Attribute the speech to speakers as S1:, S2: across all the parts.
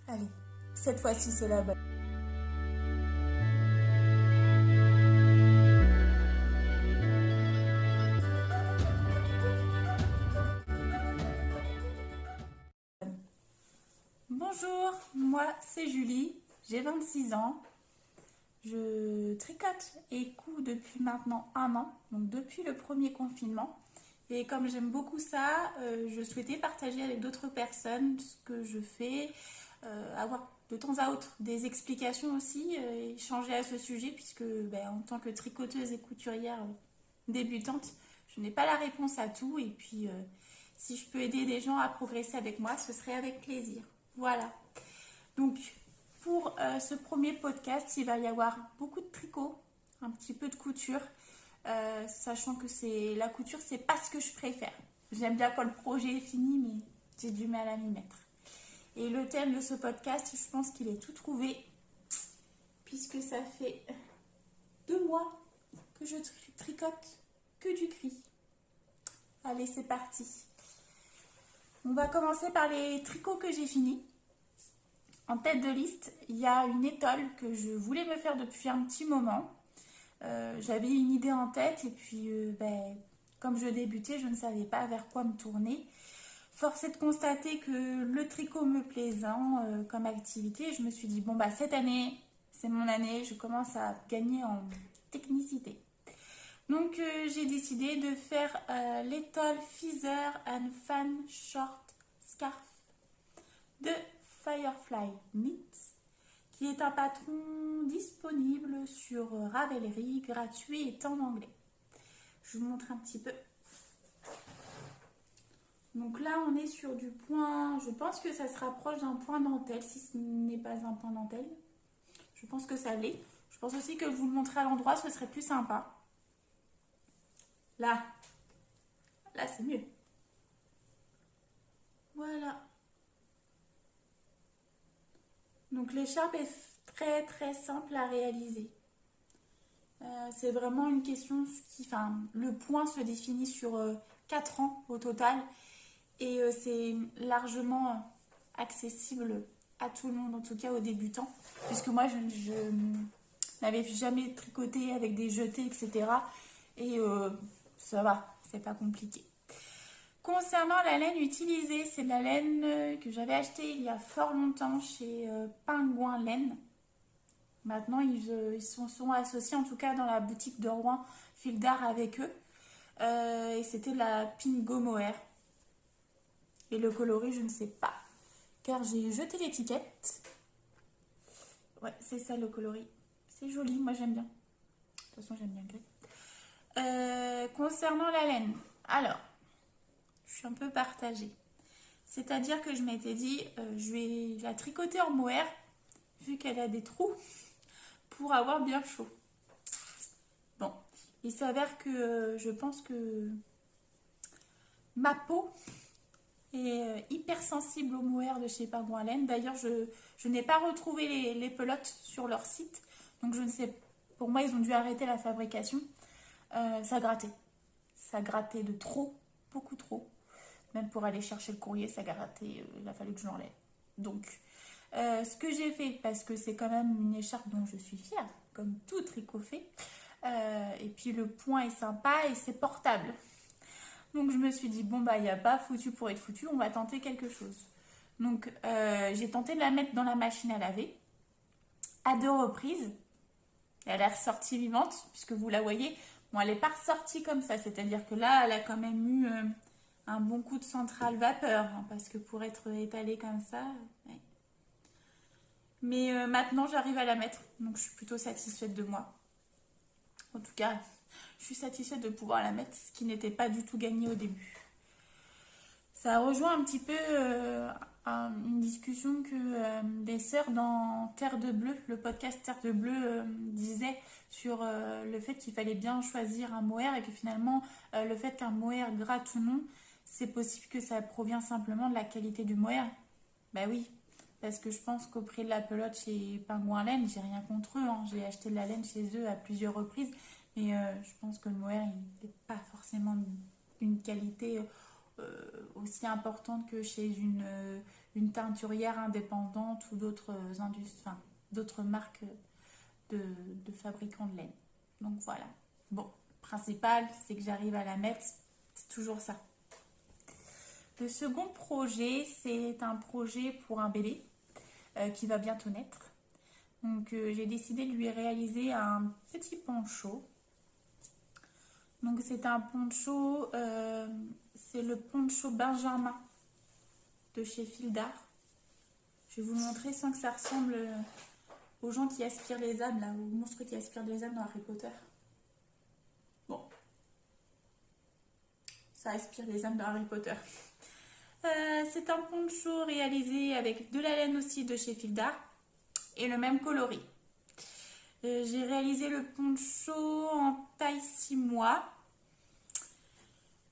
S1: Allez, cette fois-ci c'est la bonne. Bonjour, moi c'est Julie, j'ai 26 ans. Je tricote et couds depuis maintenant un an, donc depuis le premier confinement. Et comme j'aime beaucoup ça, je souhaitais partager avec d'autres personnes ce que je fais, avoir de temps à autre des explications aussi, échanger à ce sujet, puisque en tant que tricoteuse et couturière débutante, je n'ai pas la réponse à tout. Et puis, si je peux aider des gens à progresser avec moi, ce serait avec plaisir. Voilà. Donc, pour ce premier podcast, il va y avoir beaucoup de tricot, un petit peu de couture, sachant que la couture, c'est pas ce que je préfère. J'aime bien quand le projet est fini, mais j'ai du mal à m'y mettre. Et le thème de ce podcast, je pense qu'il est tout trouvé, puisque ça fait 2 mois que je tricote que du gris. Allez, c'est parti. On va commencer par les tricots que j'ai finis. En tête de liste, il y a une étole que je voulais me faire depuis un petit moment. J'avais une idée en tête et puis comme je débutais, je ne savais pas vers quoi me tourner. Force est de constater que le tricot me plaisant comme activité. Je me suis dit, bon cette année, c'est mon année, je commence à gagner en technicité. Donc j'ai décidé de faire l'étole Feather and Fan Short Scarf de Firefly Knits, qui est un patron disponible sur Ravelry, gratuit et en anglais. Je vous montre un petit peu. Donc là, on est sur du point, je pense que ça se rapproche d'un point dentelle, si ce n'est pas un point dentelle. Je pense que ça l'est. Je pense aussi que vous le montrez à l'endroit, ce serait plus sympa. Là c'est mieux. Voilà. Donc l'écharpe est très très simple à réaliser. C'est vraiment une question le point se définit sur 4 ans au total et c'est largement accessible à tout le monde, en tout cas aux débutants, puisque moi je n'avais jamais tricoté avec des jetés, etc. Et ça va, c'est pas compliqué. Concernant la laine utilisée, c'est de la laine que j'avais achetée il y a fort longtemps chez Pingouin Laine. Maintenant, ils sont associés, en tout cas dans la boutique de Rouen, Fil d'Art avec eux. Et c'était de la Pingo Mohair. Et le coloris, je ne sais pas, car j'ai jeté l'étiquette. Ouais, c'est ça le coloris. C'est joli, moi j'aime bien. De toute façon, j'aime bien le gris. Concernant la laine, alors, je suis un peu partagée. C'est-à-dire que je m'étais dit, je vais la tricoter en mohair, vu qu'elle a des trous, pour avoir bien chaud. Bon, il s'avère que je pense que ma peau est hypersensible au mohair de chez Pingouin Laine. D'ailleurs, je n'ai pas retrouvé les pelotes sur leur site. Donc je ne sais, pour moi, ils ont dû arrêter la fabrication. Ça grattait. Ça grattait de trop, beaucoup trop. Même pour aller chercher le courrier, ça grattait. Il a fallu que je l'enlève. Donc, ce que j'ai fait, parce que c'est quand même une écharpe dont je suis fière, comme tout tricot fait. Et puis le point est sympa et c'est portable. Donc je me suis dit, bon il n'y a pas foutu pour être foutu, on va tenter quelque chose. Donc j'ai tenté de la mettre dans la machine à laver à 2 reprises. Elle est ressortie vivante, puisque vous la voyez. Bon, elle n'est pas ressortie comme ça, c'est-à-dire que là, elle a quand même eu un bon coup de centrale vapeur, hein, parce que pour être étalée comme ça... Ouais. Mais maintenant, j'arrive à la mettre, donc je suis plutôt satisfaite de moi. En tout cas, je suis satisfaite de pouvoir la mettre, ce qui n'était pas du tout gagné au début. Ça rejoint un petit peu une discussion que les sœurs dans Terre de Bleu, le podcast Terre de Bleu, disaient sur le fait qu'il fallait bien choisir un mohair et que finalement, le fait qu'un mohair gratte ou non, c'est possible que ça provient simplement de la qualité du mohair. Bah oui, parce que je pense qu'au prix de la pelote chez Pingouin Laine, j'ai rien contre eux, hein. J'ai acheté de la laine chez eux à plusieurs reprises, mais je pense que le mohair, il n'est pas forcément d'une qualité aussi importante que chez une teinturière indépendante ou d'autres marques de fabricants de laine. Donc voilà. Bon, principal, c'est que j'arrive à la mettre. C'est toujours ça. Le second projet, c'est un projet pour un bébé qui va bientôt naître. Donc j'ai décidé de lui réaliser un petit poncho. Donc c'est un poncho, c'est le poncho Benjamin de chez Fil d'Art. Je vais vous montrer sans que ça ressemble aux gens qui aspirent les âmes, là, aux monstres qui aspirent les âmes dans Harry Potter. Bon, ça aspire les âmes dans Harry Potter. C'est un poncho réalisé avec de la laine aussi de chez Fil d'Art et le même coloris. J'ai réalisé le poncho en taille 6 mois.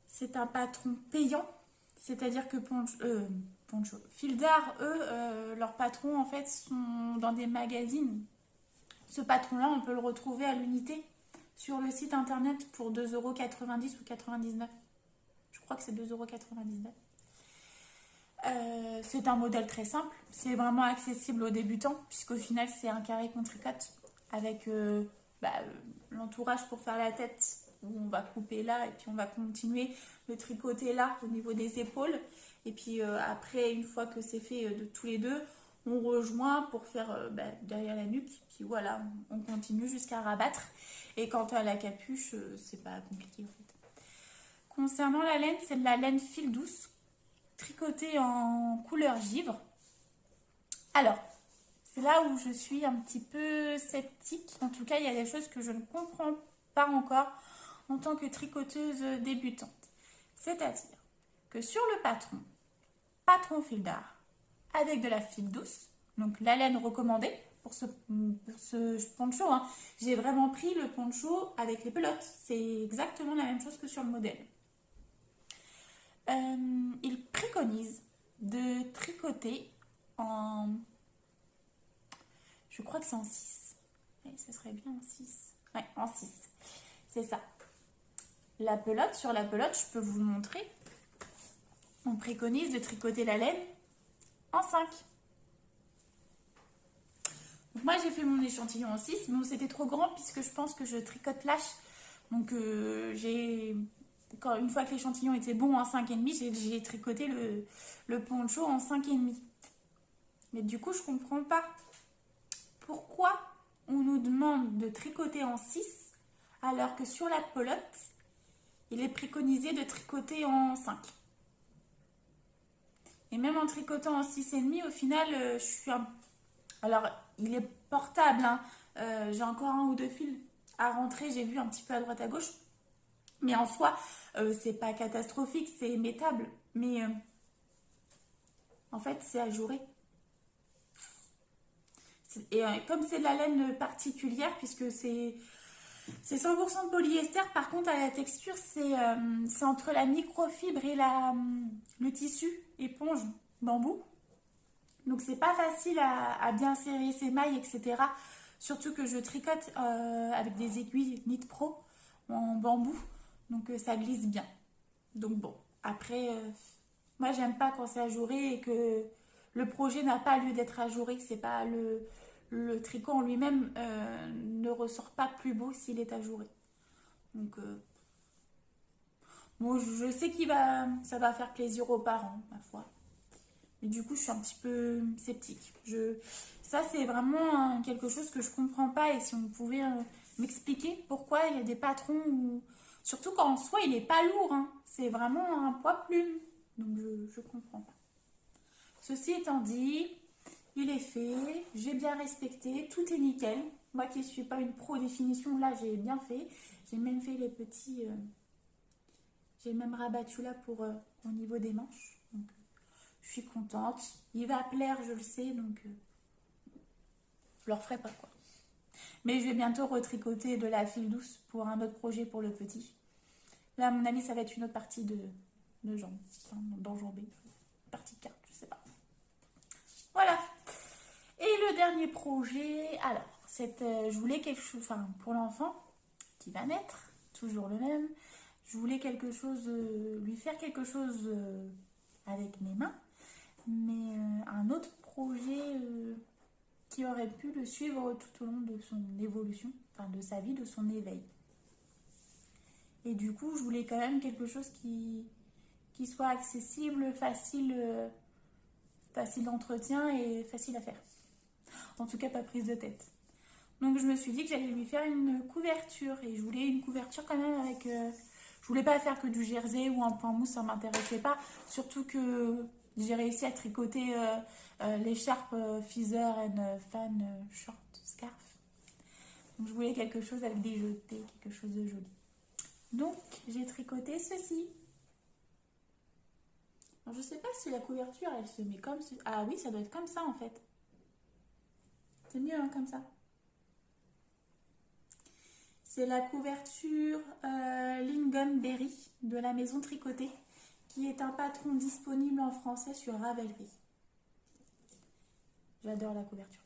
S1: C'est un patron payant, c'est-à-dire que poncho. Fil d'Art, eux, leurs patrons en fait sont dans des magazines. Ce patron-là, on peut le retrouver à l'unité sur le site internet pour 2,90 € ou 99. Je crois que c'est 2,99 €. C'est un modèle très simple, c'est vraiment accessible aux débutants, puisqu'au final c'est un carré qu'on tricote avec l'entourage pour faire la tête, où on va couper là et puis on va continuer le tricoter là au niveau des épaules. Et puis après, une fois que c'est fait de tous les deux, on rejoint pour faire derrière la nuque. Puis voilà, on continue jusqu'à rabattre. Et quant à la capuche, c'est pas compliqué en fait. Concernant la laine, c'est de la laine fil douce, tricotée en couleur givre. Alors, c'est là où je suis un petit peu sceptique. En tout cas, il y a des choses que je ne comprends pas encore en tant que tricoteuse débutante. C'est-à-dire que sur le patron Fil d'Art, avec de la fil douce, donc la laine recommandée pour ce poncho, hein. J'ai vraiment pris le poncho avec les pelotes. C'est exactement la même chose que sur le modèle. Il préconise de tricoter en... Je crois que c'est en 6. Ouais, ce serait bien en 6. Ouais, en 6. C'est ça. La pelote, sur la pelote, je peux vous le montrer. On préconise de tricoter la laine en 5. Donc moi, j'ai fait mon échantillon en 6, mais c'était trop grand puisque je pense que je tricote lâche. Donc une fois que l'échantillon était bon en 5,5, j'ai tricoté le poncho en 5,5. Mais du coup, je comprends pas. Pourquoi on nous demande de tricoter en 6 alors que sur la pelote, il est préconisé de tricoter en 5. Et même en tricotant en 6,5, au final, je suis un... Alors, il est portable, hein. J'ai encore un ou deux fils à rentrer, j'ai vu un petit peu à droite à gauche. Mais en soi, c'est pas catastrophique, c'est mettable. Mais en fait, c'est ajouré. Et comme c'est de la laine particulière, puisque c'est 100% de polyester, par contre, à la texture, c'est entre la microfibre et le tissu éponge bambou. Donc, c'est pas facile à bien serrer ses mailles, etc. Surtout que je tricote avec des aiguilles Knit Pro en bambou. Donc, ça glisse bien. Donc, bon, après, moi, j'aime pas quand c'est ajouré et que le projet n'a pas lieu d'être ajouré. C'est pas le tricot en lui-même ne ressort pas plus beau s'il est ajouré. Donc, bon, je sais ça va faire plaisir aux parents, ma foi. Mais du coup, je suis un petit peu sceptique. Ça, c'est vraiment quelque chose que je comprends pas. Et si on pouvait m'expliquer pourquoi il y a des patrons où... Surtout quand en soi, il n'est pas lourd, hein. C'est vraiment un poids plume. Donc, je comprends pas. Ceci étant dit, il est fait. J'ai bien respecté. Tout est nickel. Moi qui ne suis pas une pro définition, là, j'ai bien fait. J'ai même fait les petits... j'ai même rabattu là pour au niveau des manches. Donc, je suis contente. Il va plaire, je le sais. Donc, je le referai pas, quoi. Mais je vais bientôt retricoter de la fil douce pour un autre projet pour le petit. Là, à mon avis, ça va être une autre partie de jambe. Enfin, d'enjambée. Partie 4, je sais pas. Voilà. Et le dernier projet, alors, je voulais quelque chose, enfin, pour l'enfant qui va naître, toujours le même. Je voulais quelque chose, lui faire quelque chose avec mes mains, mais un autre projet qui aurait pu le suivre tout au long de son évolution, enfin de sa vie, de son éveil. Et du coup, je voulais quand même quelque chose qui soit accessible, facile d'entretien et facile à faire. En tout cas, pas prise de tête. Donc je me suis dit que j'allais lui faire une couverture. Et je voulais une couverture quand même avec... je voulais pas faire que du jersey ou un point mousse, ça m'intéressait pas. Surtout que j'ai réussi à tricoter l'écharpe Feather and Fan Short Scarf. Donc je voulais quelque chose avec des jetés, quelque chose de joli. Donc j'ai tricoté ceci. Alors, je sais pas si la couverture elle se met comme... Ah oui, ça doit être comme ça en fait. C'est mieux hein, comme ça. C'est la couverture Lingonberry de la maison tricotée, qui est un patron disponible en français sur Ravelry. J'adore la couverture.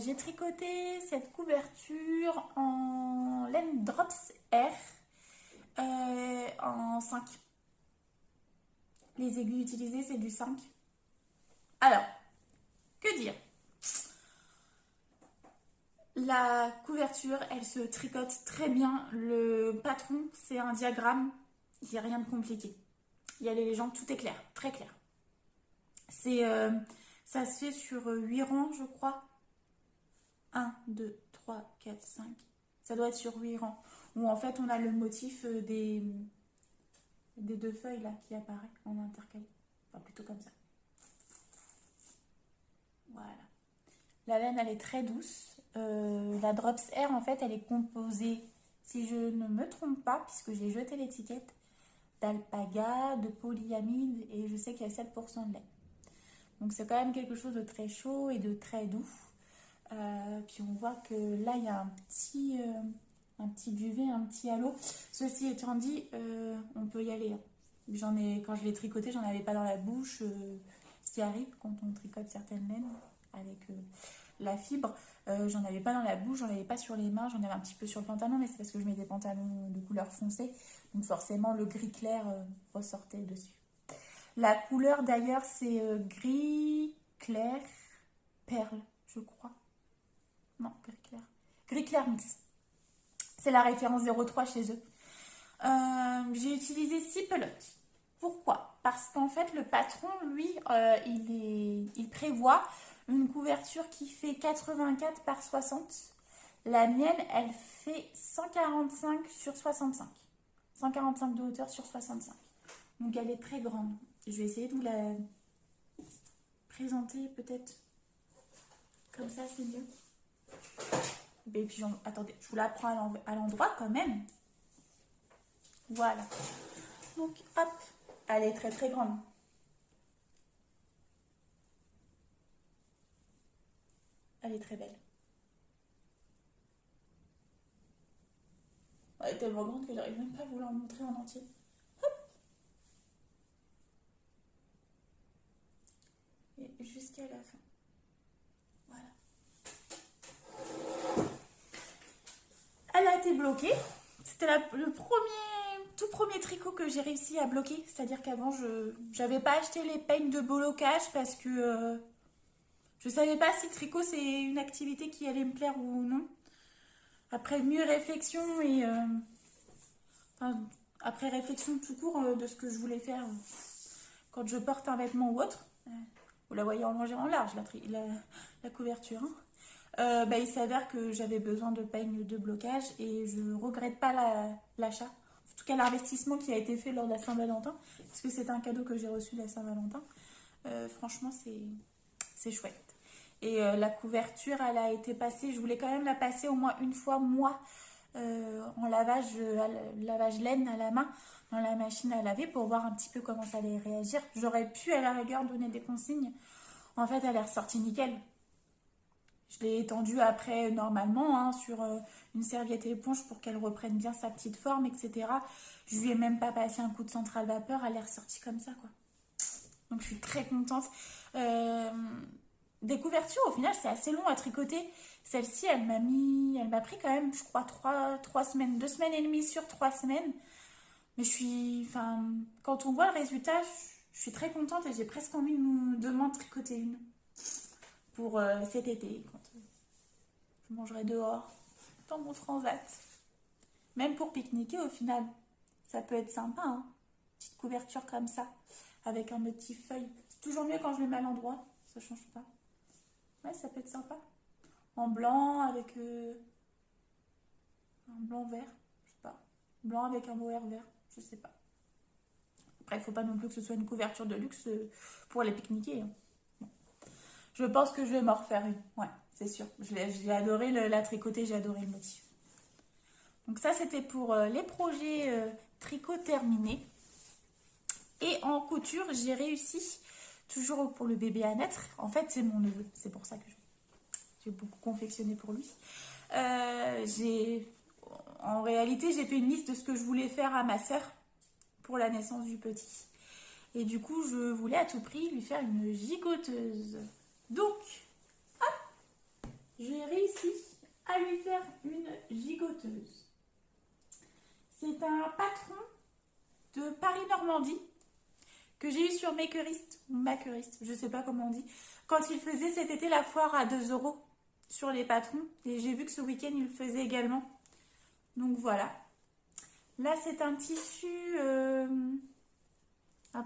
S1: J'ai tricoté cette couverture en laine Drops Air en 5. Les aiguilles utilisées, c'est du 5. Alors, que dire? La couverture, elle se tricote très bien. Le patron, c'est un diagramme. Il n'y a rien de compliqué. Il y a les légendes, tout est clair, très clair. Ça se fait sur 8 rangs, je crois. 1, 2, 3, 4, 5. Ça doit être sur 8 rangs. Où en fait, on a le motif des 2 feuilles là qui apparaît en intercalé. Enfin, plutôt comme ça. Voilà. La laine, elle est très douce. La Drops Air, en fait, elle est composée, si je ne me trompe pas, puisque j'ai jeté l'étiquette, d'alpaga, de polyamide, et je sais qu'il y a 7% de lait. Donc c'est quand même quelque chose de très chaud et de très doux. Puis on voit que là, il y a un petit duvet, un petit halo. Ceci étant dit, on peut y aller. Quand je l'ai tricoté, j'en avais pas dans la bouche. Ce qui arrive quand on tricote certaines laines avec la fibre. J'en avais pas dans la bouche, j'en avais pas sur les mains, j'en avais un petit peu sur le pantalon, mais c'est parce que je mets des pantalons de couleur foncée. Donc forcément, le gris clair ressortait dessus. La couleur d'ailleurs, c'est gris clair perle, je crois. Non, gris clair. Gris clair mix. C'est la référence 03 chez eux. J'ai utilisé 6 pelotes. Pourquoi? Parce qu'en fait, le patron, lui, il prévoit une couverture qui fait 84 par 60. La mienne, elle fait 145 sur 65. 145 de hauteur sur 65. Donc, elle est très grande. Je vais essayer de vous la présenter peut-être. Comme ça, c'est mieux. Et puis, attendez, je vous la prends à l'endroit quand même. Voilà. Donc, hop, elle est très très grande. Elle est très belle. Elle est tellement grande que j'arrive même pas à vous la montrer en entier. Hop. Et jusqu'à la fin. Voilà. Elle a été bloquée. C'était le tout premier tricot que j'ai réussi à bloquer. C'est-à-dire qu'avant, je n'avais pas acheté les peignes de blocage parce que je savais pas si le tricot c'est une activité qui allait me plaire ou non. Après mûre réflexion et après réflexion tout court de ce que je voulais faire quand je porte un vêtement ou autre. Vous la voyez en long et en large, la couverture. Hein. Il s'avère que j'avais besoin de peignes de blocage et je regrette pas l'achat. En tout cas, l'investissement qui a été fait lors de la Saint-Valentin, parce que c'est un cadeau que j'ai reçu de la Saint-Valentin. Franchement, c'est chouette. Et la couverture, elle a été passée, je voulais quand même la passer au moins une fois, moi, en lavage laine à la main, dans la machine à laver, pour voir un petit peu comment ça allait réagir. J'aurais pu, à la rigueur, donner des consignes. En fait, elle est ressortie nickel. Je l'ai étendue après, normalement, hein, sur une serviette éponge pour qu'elle reprenne bien sa petite forme, etc. Je lui ai même pas passé un coup de centrale vapeur, elle est ressortie comme ça, quoi. Donc, je suis très contente. Des couvertures, au final, c'est assez long à tricoter. Celle-ci, elle m'a pris quand même, je crois, 3 semaines, 2 semaines et demie sur 3 semaines. Mais enfin, quand on voit le résultat, je suis très contente et j'ai presque envie de m'en tricoter une pour cet été, quand je mangerai dehors, dans mon transat. Même pour pique-niquer au final, ça peut être sympa, hein. Petite couverture comme ça, avec un motif feuille. C'est toujours mieux quand je le mets à l'endroit, ça change pas. Ouais, ça peut être sympa. En blanc avec un blanc vert, je sais pas. Blanc avec un mohair vert, je sais pas. Après, il faut pas non plus que ce soit une couverture de luxe pour les pique-niquer, hein. Bon. Je pense que je vais m'en refaire une, ouais, c'est sûr. J'ai adoré la tricoter, j'ai adoré le motif. Donc ça, c'était pour les projets tricot terminés. Et en couture, j'ai réussi, toujours pour le bébé à naître. En fait, c'est mon neveu, c'est pour ça que j'ai beaucoup confectionné pour lui. En réalité, j'ai fait une liste de ce que je voulais faire à ma sœur pour la naissance du petit. Et du coup, je voulais à tout prix lui faire une gigoteuse. Donc, hop, j'ai réussi à lui faire une gigoteuse. C'est un patron de Paris-Normandie que j'ai eu sur Makerist, ou Makerist, je sais pas comment on dit, quand il faisait cet été la foire à 2 € sur les patrons. Et j'ai vu que ce week-end, il le faisait également. Donc voilà. Là, c'est un tissu un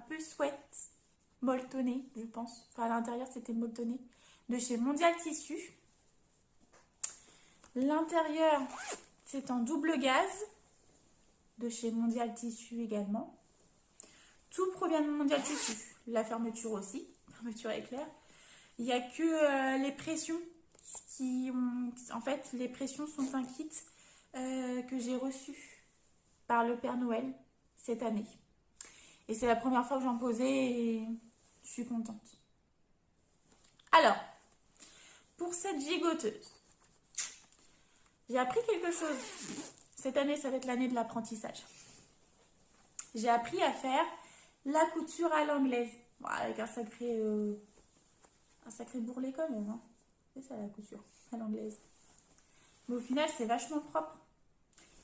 S1: peu sweat, molletonné, je pense. Enfin, à l'intérieur, c'était molletonné, de chez Mondial Tissu. L'intérieur, c'est en double gaze, de chez Mondial Tissu également. Tout provient de Mondial Tissu. La fermeture aussi, fermeture éclair. Il n'y a que les pressions qui ont... En fait, les pressions sont un kit que j'ai reçu par le Père Noël cette année. Et c'est la première fois que j'en posais et je suis contente. Alors, pour cette gigoteuse, j'ai appris quelque chose. Cette année, ça va être l'année de l'apprentissage. J'ai appris à faire la couture à l'anglaise. Bon, avec un sacré bourrelet quand même, hein. C'est ça la couture à l'anglaise. Mais au final, c'est vachement propre.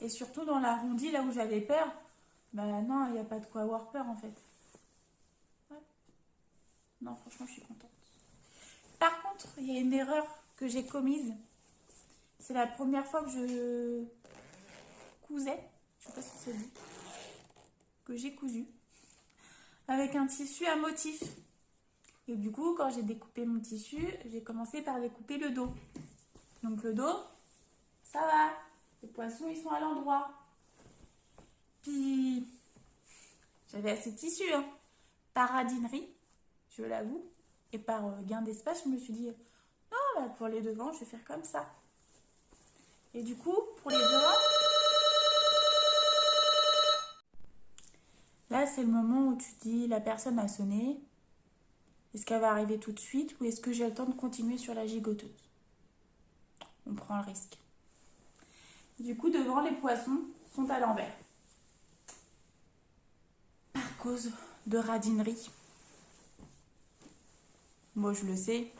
S1: Et surtout dans l'arrondi, là où j'avais peur, bah non, il n'y a pas de quoi avoir peur en fait. Ouais. Non, franchement, je suis contente. Par contre, il y a une erreur que j'ai commise. C'est la première fois que je cousais, je sais pas si ça se dit, que j'ai cousu, avec un tissu à motif. Et du coup, quand j'ai découpé mon tissu, j'ai commencé par découper le dos. Donc le dos, ça va. Les poissons, ils sont à l'endroit. Puis, j'avais assez de tissu, hein. Par radinerie, je l'avoue. Et par gain d'espace, je me suis dit, non, bah, pour les devants, je vais faire comme ça. Et du coup, pour les devants, là, c'est le moment où tu te dis, la personne a sonné. Est-ce qu'elle va arriver tout de suite ou est-ce que j'ai le temps de continuer sur la gigoteuse? On prend le risque. Du coup, devant, les poissons sont à l'envers. Par cause de radinerie. Moi, je le sais.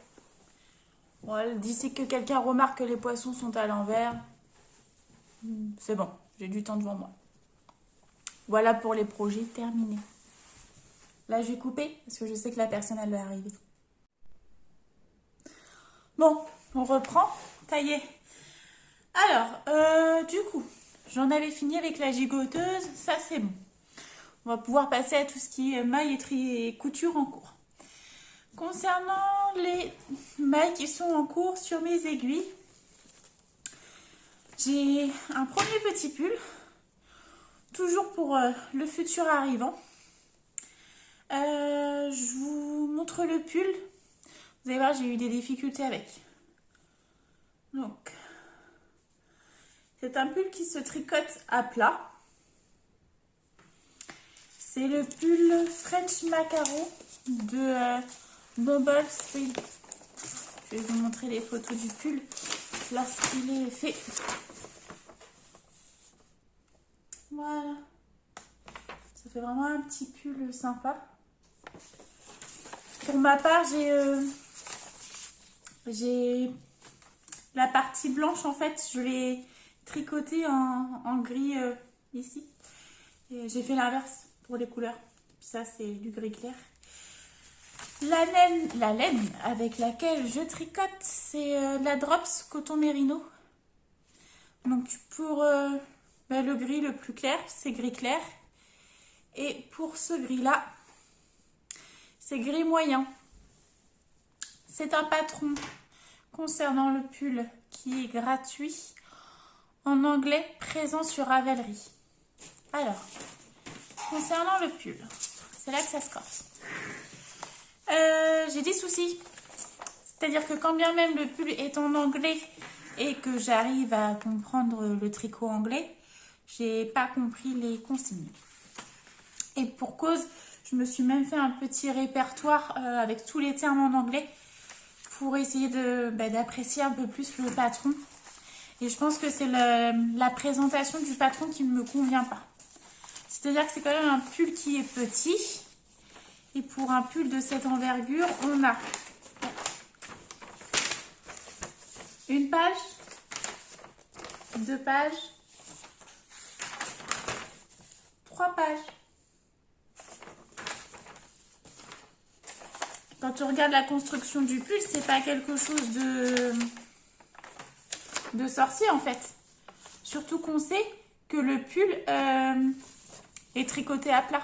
S1: Bon, d'ici que quelqu'un remarque que les poissons sont à l'envers, c'est bon, j'ai du temps devant moi. Voilà pour les projets terminés. Là, je vais couper parce que je sais que la personne, elle va arriver. Bon, on reprend. Taillé. Alors, du coup, j'en avais fini avec la gigoteuse. Ça, c'est bon. On va pouvoir passer à tout ce qui est maille et couture en cours. Concernant les mailles qui sont en cours sur mes aiguilles, j'ai un premier petit pull, toujours pour le futur arrivant. Je vous montre le pull. Vous allez voir, j'ai eu des difficultés avec. Donc, c'est un pull qui se tricote à plat. C'est le pull French Macaro de Noble Thread. Je vais vous montrer les photos du pull lorsqu'il est fait. Voilà. Ça fait vraiment un petit pull sympa. Pour ma part, j'ai la partie blanche, en fait, je l'ai tricotée en gris ici. Et j'ai fait l'inverse pour les couleurs. Ça, c'est du gris clair. La laine avec laquelle je tricote, c'est de la Drops coton mérino. Donc pour le gris le plus clair, c'est gris clair. Et pour ce gris-là, c'est gris moyen. C'est un patron concernant le pull qui est gratuit en anglais présent sur Ravelry. Alors, concernant le pull, c'est là que ça se corse. J'ai des soucis. C'est-à-dire que quand bien même le pull est en anglais et que j'arrive à comprendre le tricot anglais, j'ai pas compris les consignes. Et pour cause, je me suis même fait un petit répertoire avec tous les termes en anglais pour essayer d'apprécier un peu plus le patron. Et je pense que c'est la présentation du patron qui ne me convient pas. C'est-à-dire que c'est quand même un pull qui est petit. Et pour un pull de cette envergure, on a une page, 2 pages, 3 pages. Quand on regarde la construction du pull, c'est pas quelque chose de sorcier en fait. Surtout qu'on sait que le pull est tricoté à plat.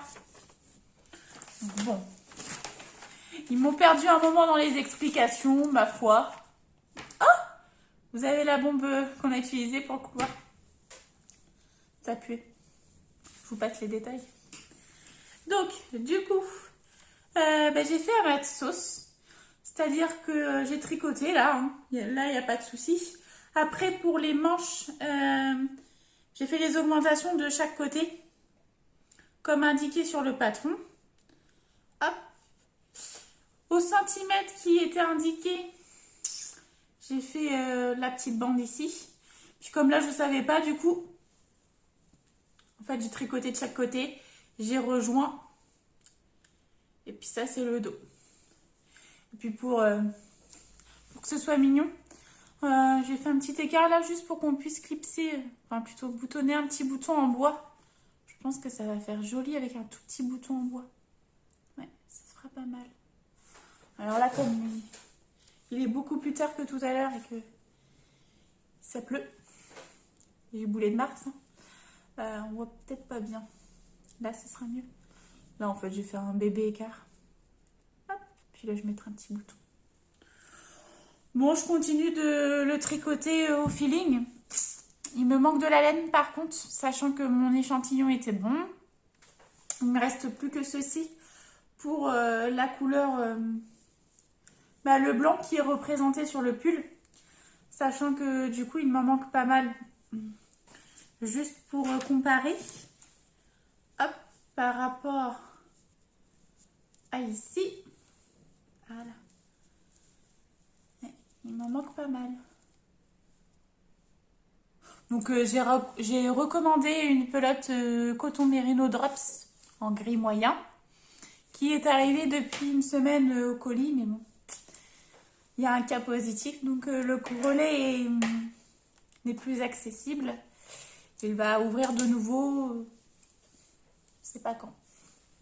S1: Bon. Ils m'ont perdu un moment dans les explications, ma foi. Oh! Vous avez la bombe qu'on a utilisée pour le couloir. Ça pue. Je vous passe les détails. Donc, du coup, j'ai fait à ma sauce. C'est-à-dire que j'ai tricoté là. Hein. Là, il n'y a pas de souci. Après, pour les manches, j'ai fait les augmentations de chaque côté. Comme indiqué sur le patron. Hop. Au centimètre qui était indiqué, j'ai fait la petite bande ici. Puis comme là, je ne savais pas, du coup, en fait, j'ai tricoté de chaque côté. J'ai rejoint. Et puis ça, c'est le dos. Et puis pour que ce soit mignon, j'ai fait un petit écart là, juste pour qu'on puisse clipser, enfin plutôt boutonner un petit bouton en bois. Je pense que ça va faire joli avec un tout petit bouton en bois. Ouais, ça sera pas mal. Alors là, comme il est beaucoup plus tard que tout à l'heure et que ça pleut, j'ai boulet de Mars, hein, on voit peut-être pas bien. Là, ce sera mieux. Là, en fait, je vais faire un bébé écart. Hop, puis là, je mettrai un petit bouton. Bon, je continue de le tricoter au feeling. Il me manque de la laine, par contre, sachant que mon échantillon était bon. Il ne me reste plus que ceci pour la couleur... le blanc qui est représenté sur le pull, sachant que du coup il m'en manque pas mal. Juste pour comparer, hop, par rapport à ici, voilà, il m'en manque pas mal. Donc j'ai recommandé une pelote coton mérino Drops en gris moyen, qui est arrivée depuis une semaine au colis, mais bon. Il y a un cas positif, donc le relais n'est plus accessible. Il va ouvrir de nouveau, je sais pas quand,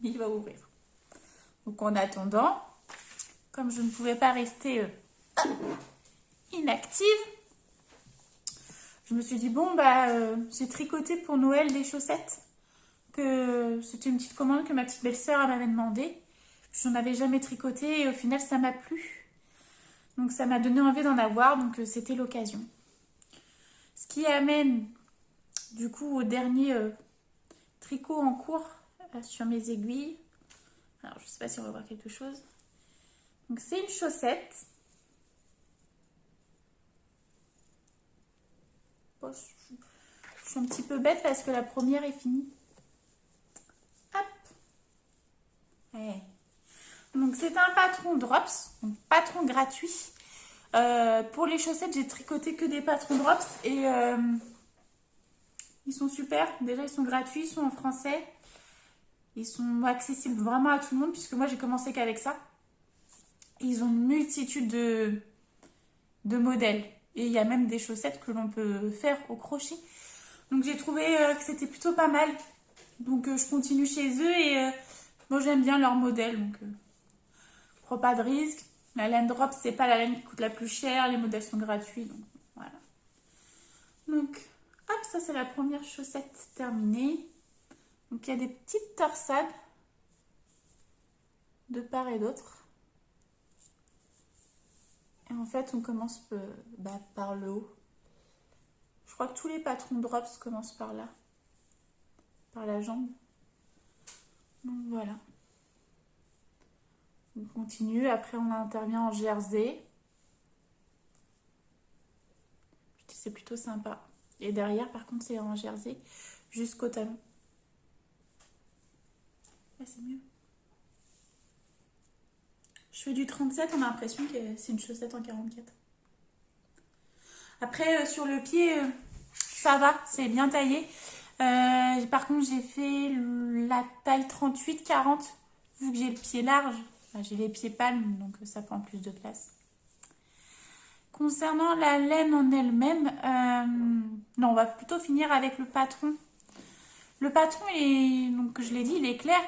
S1: mais il va ouvrir. Donc en attendant, comme je ne pouvais pas rester inactive, je me suis dit bon j'ai tricoté pour Noël des chaussettes, que c'était une petite commande que ma petite belle-sœur m'avait demandé. Je n'en avais jamais tricoté et au final ça m'a plu. Donc ça m'a donné envie d'en avoir, donc c'était l'occasion. Ce qui amène du coup au dernier tricot en cours sur mes aiguilles. Alors je ne sais pas si on va voir quelque chose. Donc c'est une chaussette. Bon, je suis un petit peu bête parce que la première est finie. Hop. Ouais. Donc c'est un patron Drops, donc patron gratuit. Pour les chaussettes, j'ai tricoté que des patrons Drops et ils sont super. Déjà, ils sont gratuits, ils sont en français. Ils sont accessibles vraiment à tout le monde puisque moi, j'ai commencé qu'avec ça. Et ils ont une multitude de modèles. Et il y a même des chaussettes que l'on peut faire au crochet. Donc j'ai trouvé que c'était plutôt pas mal. Donc je continue chez eux et moi j'aime bien leur modèle. Donc prends pas de risque. La laine drop, c'est pas la laine qui coûte la plus chère. Les modèles sont gratuits. Donc voilà. Donc hop, ça c'est la première chaussette terminée. Donc il y a des petites torsades de part et d'autre. Et en fait on commence par le haut. Je crois que tous les patrons drops commencent par là. Par la jambe. Donc voilà. On continue. Après on intervient en jersey. C'est plutôt sympa. Et derrière par contre c'est en jersey jusqu'au talon. Là c'est mieux. Je fais du 37, on a l'impression que c'est une chaussette en 44. Après, sur le pied, ça va, c'est bien taillé. Par contre, j'ai fait la taille 38-40, vu que j'ai le pied large. Enfin, j'ai les pieds palmes, donc ça prend plus de place. Concernant la laine en elle-même, non, on va plutôt finir avec le patron. Le patron, donc je l'ai dit, il est clair.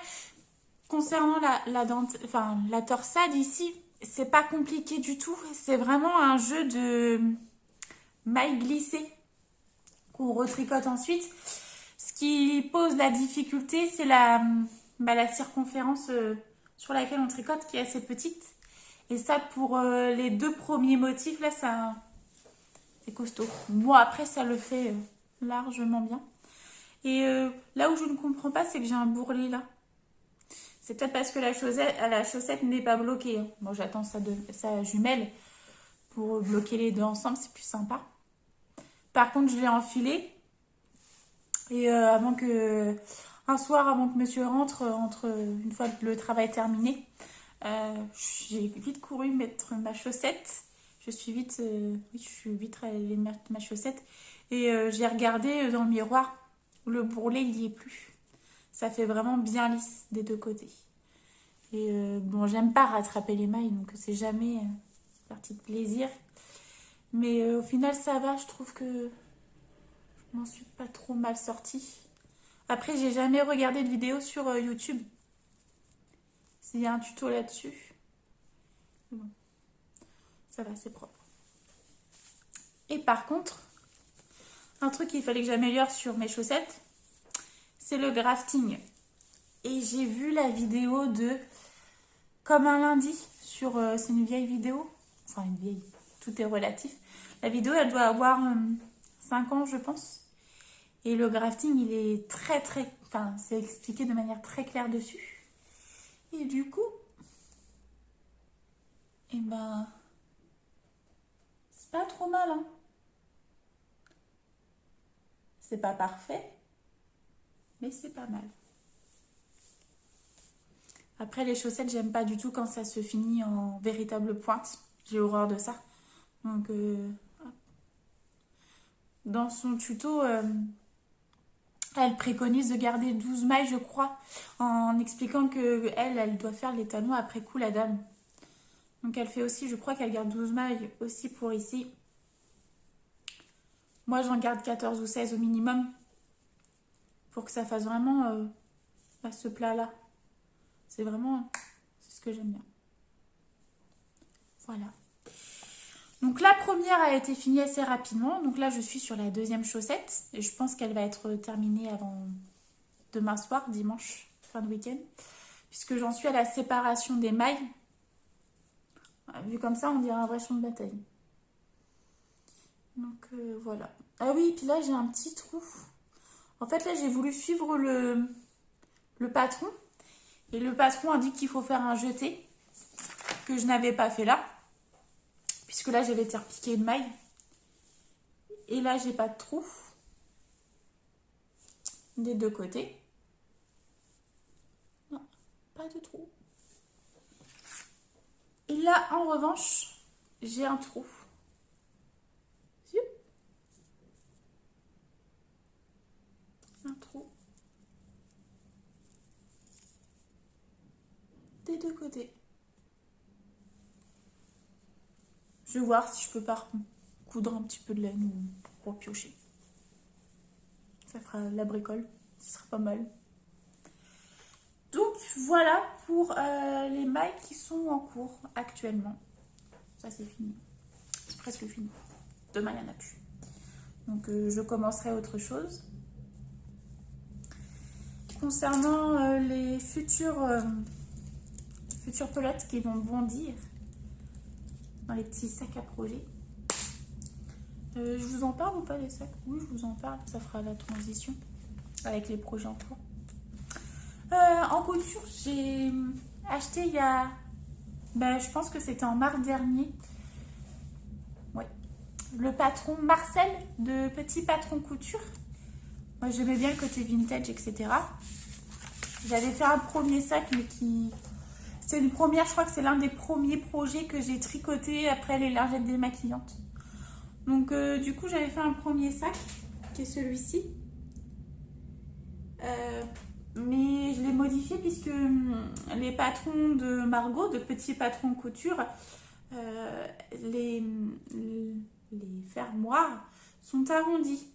S1: Concernant la torsade ici, c'est pas compliqué du tout. C'est vraiment un jeu de mailles glissées qu'on retricote ensuite. Ce qui pose la difficulté, c'est la circonférence sur laquelle on tricote qui est assez petite. Et ça, pour les deux premiers motifs, là, c'est costaud. Bon, après, ça le fait largement bien. Et là où je ne comprends pas, c'est que j'ai un bourrelet là. C'est peut-être parce que la chaussette n'est pas bloquée. Bon, j'attends sa jumelle pour bloquer les deux ensemble, c'est plus sympa. Par contre, je l'ai enfilé. Et un soir, avant que monsieur rentre, une fois le travail terminé, j'ai vite couru mettre ma chaussette. Je suis vite allée mettre ma chaussette. Et j'ai regardé dans le miroir. Le bourrelet, il n'y est plus. Ça fait vraiment bien lisse des deux côtés. Et bon, j'aime pas rattraper les mailles, donc c'est jamais partie de plaisir. Mais au final, ça va, je trouve que je m'en suis pas trop mal sortie. Après, j'ai jamais regardé de vidéo sur YouTube. Il y a un tuto là-dessus. Bon, ça va, c'est propre. Et par contre, un truc qu'il fallait que j'améliore sur mes chaussettes, c'est le grafting. Et j'ai vu la vidéo de Comme un lundi sur... c'est une vieille vidéo. Enfin, une vieille. Tout est relatif. La vidéo, elle doit avoir 5 ans, je pense. Et le grafting, il est très... Enfin, c'est expliqué de manière très claire dessus. Et du coup... Eh ben... C'est pas trop mal, hein. C'est pas parfait. Mais c'est pas mal. Après, les chaussettes, j'aime pas du tout quand ça se finit en véritable pointe. J'ai horreur de ça. Donc, dans son tuto, elle préconise de garder 12 mailles, je crois, en expliquant que elle doit faire les talons après coup, la dame. Donc, elle fait aussi, je crois qu'elle garde 12 mailles aussi pour ici. Moi, j'en garde 14 ou 16 au minimum pour que ça fasse vraiment ce plat-là. C'est ce que j'aime bien. Voilà. Donc la première a été finie assez rapidement. Donc là, je suis sur la deuxième chaussette. Et je pense qu'elle va être terminée avant demain soir, dimanche, fin de week-end. Puisque j'en suis à la séparation des mailles. Vu comme ça, on dirait un vrai champ de bataille. Donc voilà. Ah oui, puis là, j'ai un petit trou. En fait, là, j'ai voulu suivre le patron. Et le patron a dit qu'il faut faire un jeté. Que je n'avais pas fait là. Puisque là, j'avais été repiquer une maille. Et là, j'ai pas de trou. Des deux côtés. Non, pas de trou. Et là, en revanche, j'ai un trou. Un trou. Des deux côtés. Je vais voir si je peux pas coudre un petit peu de laine pour piocher. Ça fera la bricole. Ce sera pas mal. voilà pour les mailles qui sont en cours actuellement. Ça c'est fini. C'est presque fini. Demain, il n'y en a plus. Donc je commencerai autre chose. Concernant les futures pelotes qui vont bondir dans les petits sacs à projet. Je vous en parle ou pas des sacs? Oui, je vous en parle. Ça fera la transition avec les projets en cours. En couture, j'ai acheté il y a... je pense que c'était en mars dernier. Ouais. Le patron Marcel de Petit Patron Couture. Moi, j'aimais bien le côté vintage, etc. J'avais fait un premier sac, mais qui... C'est une première, je crois que c'est l'un des premiers projets que j'ai tricoté après les lingettes démaquillantes. Donc, du coup, j'avais fait un premier sac, qui est celui-ci. Mais je l'ai modifié puisque les patrons de Margot, de Petit Patron Couture, les fermoirs sont arrondis.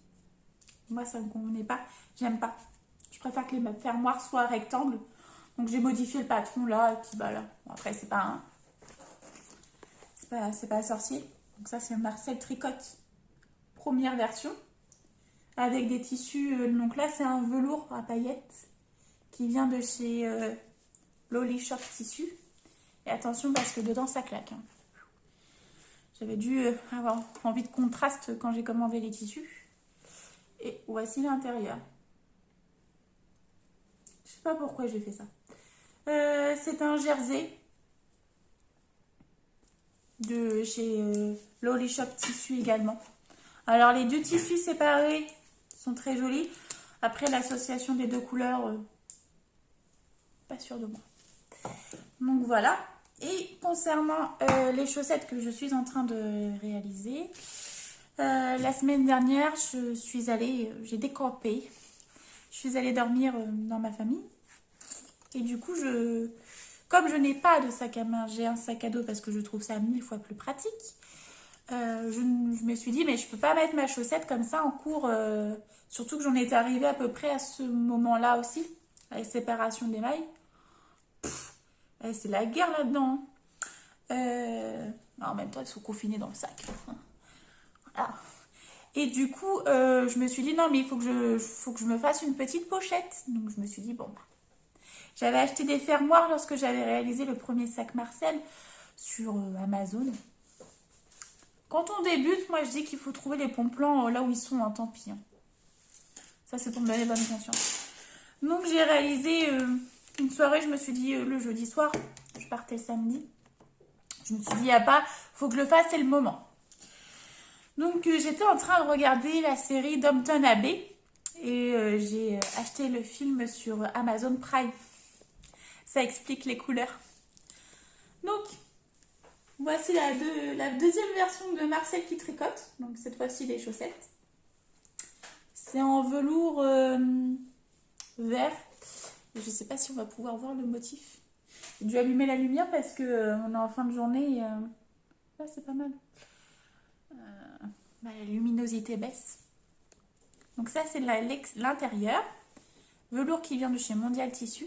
S1: Moi, ça ne me convenait pas. J'aime pas. Je préfère que les fermoirs soient rectangles. Donc, j'ai modifié le patron là. Et puis, là. Bon, après, c'est pas sorcier. Donc, ça, c'est Marcel Tricotte. Première version. Avec des tissus. Donc, là, c'est un velours à paillettes qui vient de chez Lolly Shop Tissu. Et attention, parce que dedans, ça claque. Hein. J'avais dû avoir envie de contraste quand j'ai commandé les tissus. Et voici l'intérieur. Je sais pas pourquoi j'ai fait ça. C'est un jersey de chez Lolly Shop Tissu également. Alors les deux tissus séparés sont très jolis. Après l'association des deux couleurs, pas sûre de moi. Donc voilà. Et concernant les chaussettes que je suis en train de réaliser, la semaine dernière, j'ai décampé. Je suis allée dormir dans ma famille. Et du coup, comme je n'ai pas de sac à main, j'ai un sac à dos parce que je trouve ça 1000 fois plus pratique. Je me suis dit, mais je peux pas mettre ma chaussette comme ça en cours. Surtout que j'en étais arrivée à peu près à ce moment-là aussi, la séparation des mailles. C'est la guerre là-dedans. En même temps, ils sont confinés dans le sac. Voilà. Et du coup, je me suis dit, non, mais il faut que je me fasse une petite pochette. Donc, je me suis dit, bon. J'avais acheté des fermoirs lorsque j'avais réalisé le premier sac Marcel sur Amazon. Quand on débute, moi, je dis qu'il faut trouver les bons plans là où ils sont, hein, tant pis. Hein. Ça, c'est pour me donner bonne conscience. Donc, j'ai réalisé une soirée, je me suis dit, le jeudi soir, je partais le samedi. Je me suis dit, faut que je le fasse, c'est le moment. Donc, j'étais en train de regarder la série Downton Abbey et j'ai acheté le film sur Amazon Prime. Ça explique les couleurs. Donc, voici la deuxième version de Marcel qui tricote. Donc, cette fois-ci, les chaussettes. C'est en velours vert. Je ne sais pas si on va pouvoir voir le motif. J'ai dû allumer la lumière parce qu'on est en fin de journée. Là, c'est pas mal. La luminosité baisse. Donc ça, c'est l'intérieur. Velours qui vient de chez Mondial Tissu.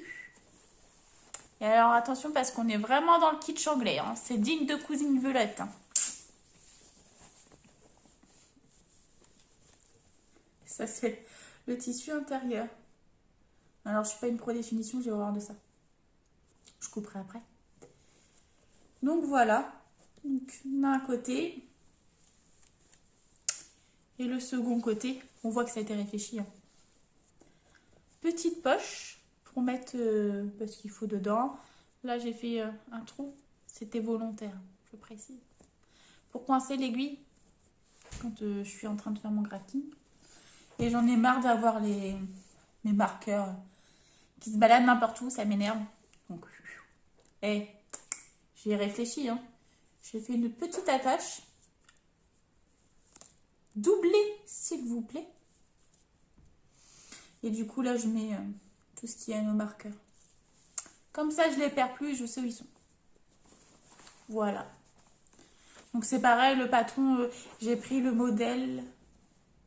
S1: Et alors, attention, parce qu'on est vraiment dans le kitsch anglais. Hein. C'est digne de Cousine Violette. Hein. Ça, c'est le tissu intérieur. Alors, je ne suis pas une pro définition, j'ai horreur de ça. Je couperai après. Donc, voilà. Donc, on a un côté. Et le second côté, on voit que ça a été réfléchi. Hein. Petite poche pour mettre, parce qu'il faut dedans. Là, j'ai fait un trou. C'était volontaire, je précise. Pour coincer l'aiguille quand je suis en train de faire mon grafting. Et j'en ai marre d'avoir mes marqueurs qui se baladent n'importe où, ça m'énerve. Donc, j'ai réfléchi. Hein. J'ai fait une petite attache. Doublée, s'il vous plaît. Et du coup, là, je mets tout ce qui est à nos marqueurs. Comme ça, je ne les perds plus et je sais où ils sont. Voilà. Donc, c'est pareil, le patron, j'ai pris le modèle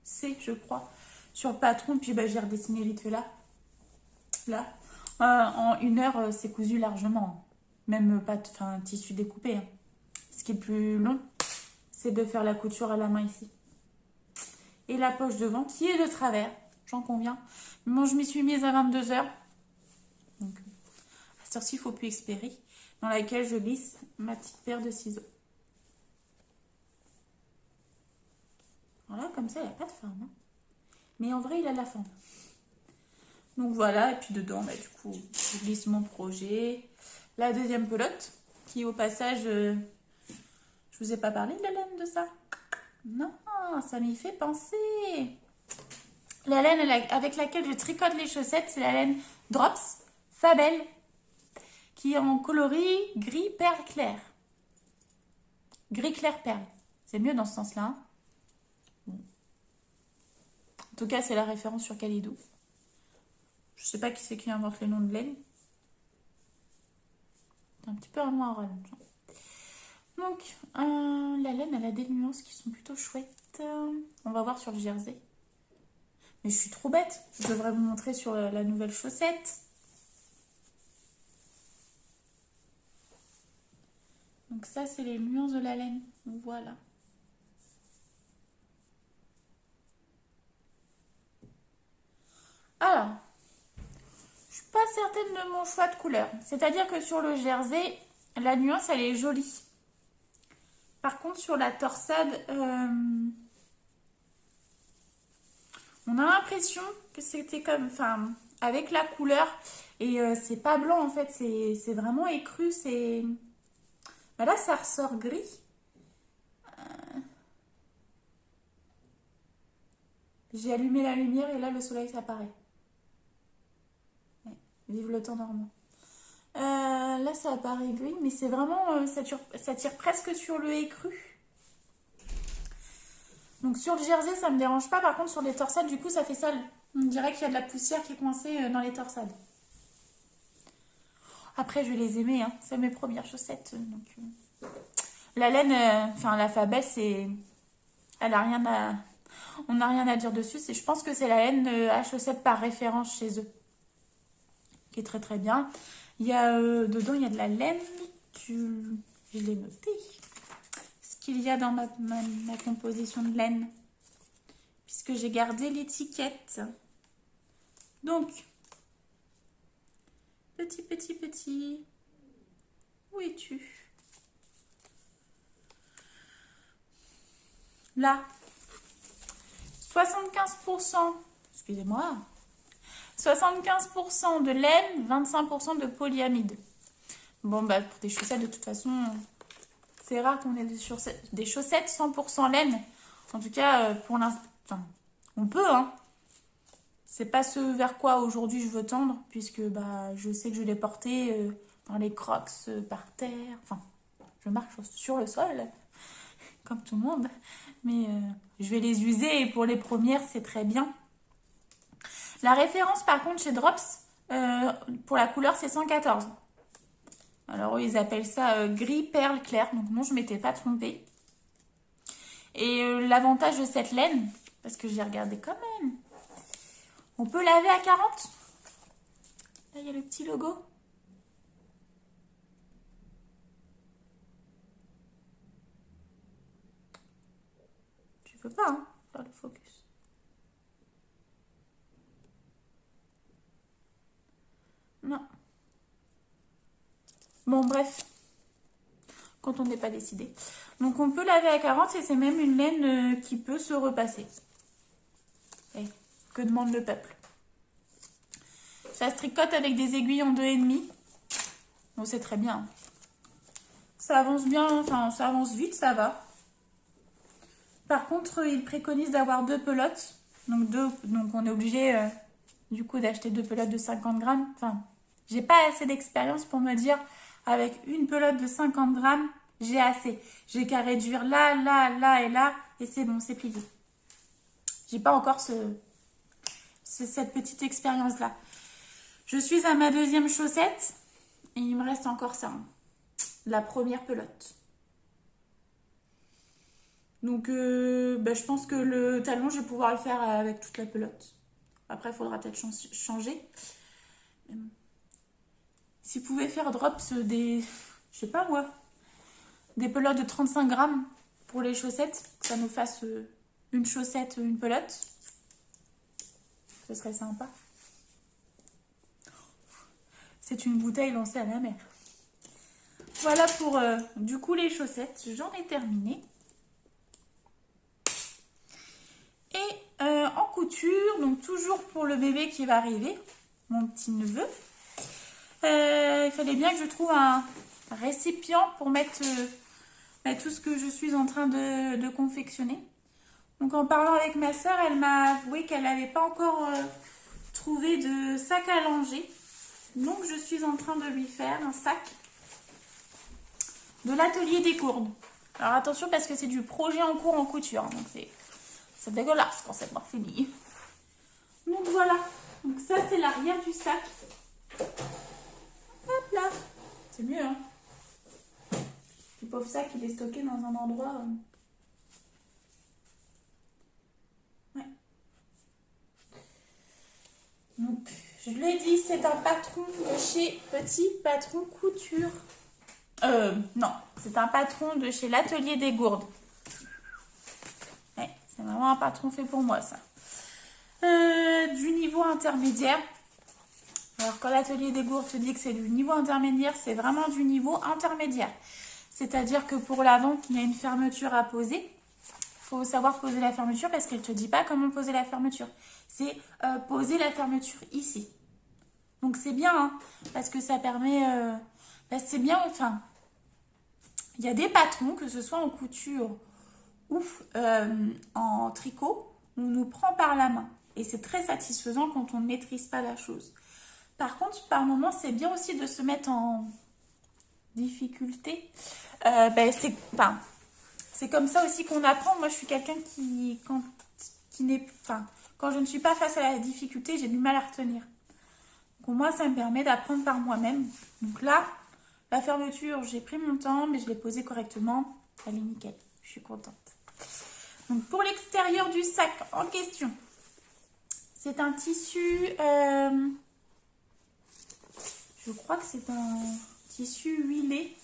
S1: C, je crois, sur le patron. Puis, j'ai redessiné vite fait là. Là. En 1 heure, c'est cousu largement. Même pas de tissu découpé, hein. Ce qui est plus long, c'est de faire la couture à la main ici. Et la poche devant qui est de travers, j'en conviens. Moi, je m'y suis mise à 22 heures. Donc, à cette heure-ci, il ne faut plus espérer. Dans laquelle je glisse ma petite paire de ciseaux. Voilà, comme ça, il n'y a pas de forme, hein. Mais en vrai, il a de la forme. Donc voilà, et puis dedans, du coup, je glisse mon projet. La deuxième pelote, qui au passage, je vous ai pas parlé de la laine de ça. Non, ça m'y fait penser. La laine avec laquelle je tricote les chaussettes, c'est la laine Drops Fabel, qui est en coloris gris perle clair. Gris clair perle. C'est mieux dans ce sens-là, hein. Bon. En tout cas, c'est la référence sur Calidou. Je sais pas qui c'est qui invente les noms de laine. C'est un petit peu un noir. Donc, la laine, elle a des nuances qui sont plutôt chouettes. On va voir sur le jersey. Mais je suis trop bête. Je devrais vous montrer sur la nouvelle chaussette. Donc ça, c'est les nuances de la laine. Donc voilà. Alors, je suis pas certaine de mon choix de couleur. C'est-à-dire que sur le jersey, la nuance, elle est jolie. Par contre, sur la torsade, on a l'impression que c'était comme, avec la couleur. Et c'est pas blanc en fait, c'est vraiment écru. Là, ça ressort gris. J'ai allumé la lumière et là, le soleil s'apparaît. Ouais, vive le temps normand. Là, ça apparaît gris, mais c'est vraiment, ça tire presque sur le écru. Donc sur le jersey, ça me dérange pas. Par contre, sur les torsades, du coup, ça fait sale. On dirait qu'il y a de la poussière qui est coincée dans les torsades. Après, je vais les aimer, hein. C'est mes premières chaussettes. Donc, la laine, la Fabel, elle a rien à... On n'a rien à dire dessus. Je pense que c'est la laine à chaussettes par référence chez eux. Qui est très très bien. Il y a, dedans, il y a de la laine. Je l'ai noté. Ce qu'il y a dans ma composition de laine. Puisque j'ai gardé l'étiquette. Donc, petit. Où es-tu? Là. 75%, excusez-moi, 75% de laine, 25% de polyamide. Bon, pour des chaussettes, de toute façon, c'est rare qu'on ait des chaussettes 100% laine. En tout cas, pour l'instant, on peut, hein. C'est pas ce vers quoi aujourd'hui je veux tendre, puisque je sais que je l'ai porté dans les crocs par terre. Enfin, je marche sur le sol, comme tout le monde. Mais je vais les user et pour les premières, c'est très bien. La référence, par contre, chez Drops, pour la couleur, c'est 114. Alors, eux, ils appellent ça gris perle clair. Donc, non, je ne m'étais pas trompée. Et l'avantage de cette laine, parce que j'ai regardé quand même, on peut laver à 40. Là, il y a le petit logo. Tu veux pas, hein, faire le focus. Non. Bon, bref. Quand on n'est pas décidé. Donc, on peut laver à 40 et c'est même une laine qui peut se repasser. Et que demande le peuple? Ça se tricote avec des aiguilles en 2,5. Bon, c'est très bien. Ça avance bien, ça avance vite, ça va. Par contre, il préconise d'avoir 2 pelotes. Donc on est obligé, du coup, d'acheter 2 pelotes de 50 grammes. J'ai pas assez d'expérience pour me dire, avec une pelote de 50 grammes, j'ai assez. J'ai qu'à réduire là, là, là et là, et c'est bon, c'est plié. J'ai pas encore cette petite expérience-là. Je suis à ma deuxième chaussette, et il me reste encore ça, hein. La première pelote. Donc, je pense que le talon, je vais pouvoir le faire avec toute la pelote. Après, il faudra peut-être changer. si vous pouvez faire drops des, je sais pas moi, des pelotes de 35 grammes pour les chaussettes, que ça nous fasse une chaussette, une pelote. Ce serait sympa. C'est une bouteille lancée à la mer. Voilà pour du coup les chaussettes. J'en ai terminé. Et en couture, donc toujours pour le bébé qui va arriver, mon petit neveu, il fallait bien que je trouve un récipient pour mettre tout ce que je suis en train de confectionner. Donc en parlant avec ma soeur, elle m'a avoué qu'elle n'avait pas encore trouvé de sac à langer. Donc je suis en train de lui faire un sac de l'atelier des gourdes. Alors attention parce que c'est du projet en cours en couture. Donc c'est dégueulasse quand c'est pas fini. Donc voilà. Donc ça c'est l'arrière du sac. Hop là. C'est mieux hein. Le pauvre sac il est stocké dans un endroit... Ouais. Donc je l'ai dit, c'est un patron de chez Petit Patron Couture. Non, c'est un patron de chez l'Atelier des Gourdes. Ouais, c'est vraiment un patron fait pour moi, ça. Du niveau intermédiaire. Alors, quand l'Atelier des Gourdes te dit que c'est du niveau intermédiaire, c'est vraiment du niveau intermédiaire. C'est-à-dire que pour l'avant, il y a une fermeture à poser. Il faut savoir poser la fermeture parce qu'elle ne te dit pas comment poser la fermeture. C'est poser la fermeture ici. Donc, c'est bien, hein, parce que ça permet... c'est bien, enfin... Il y a des patrons, que ce soit en couture ou en tricot, on nous prend par la main. Et c'est très satisfaisant quand on ne maîtrise pas la chose. Par contre, par moment, c'est bien aussi de se mettre en difficulté. C'est comme ça aussi qu'on apprend. Moi, je suis quelqu'un quand je ne suis pas face à la difficulté, j'ai du mal à retenir. Donc, moi, ça me permet d'apprendre par moi-même. Donc là... La fermeture, j'ai pris mon temps, mais je l'ai posée correctement. Elle est nickel, je suis contente. Donc pour l'extérieur du sac en question, c'est un tissu, je crois que c'est un tissu huilé.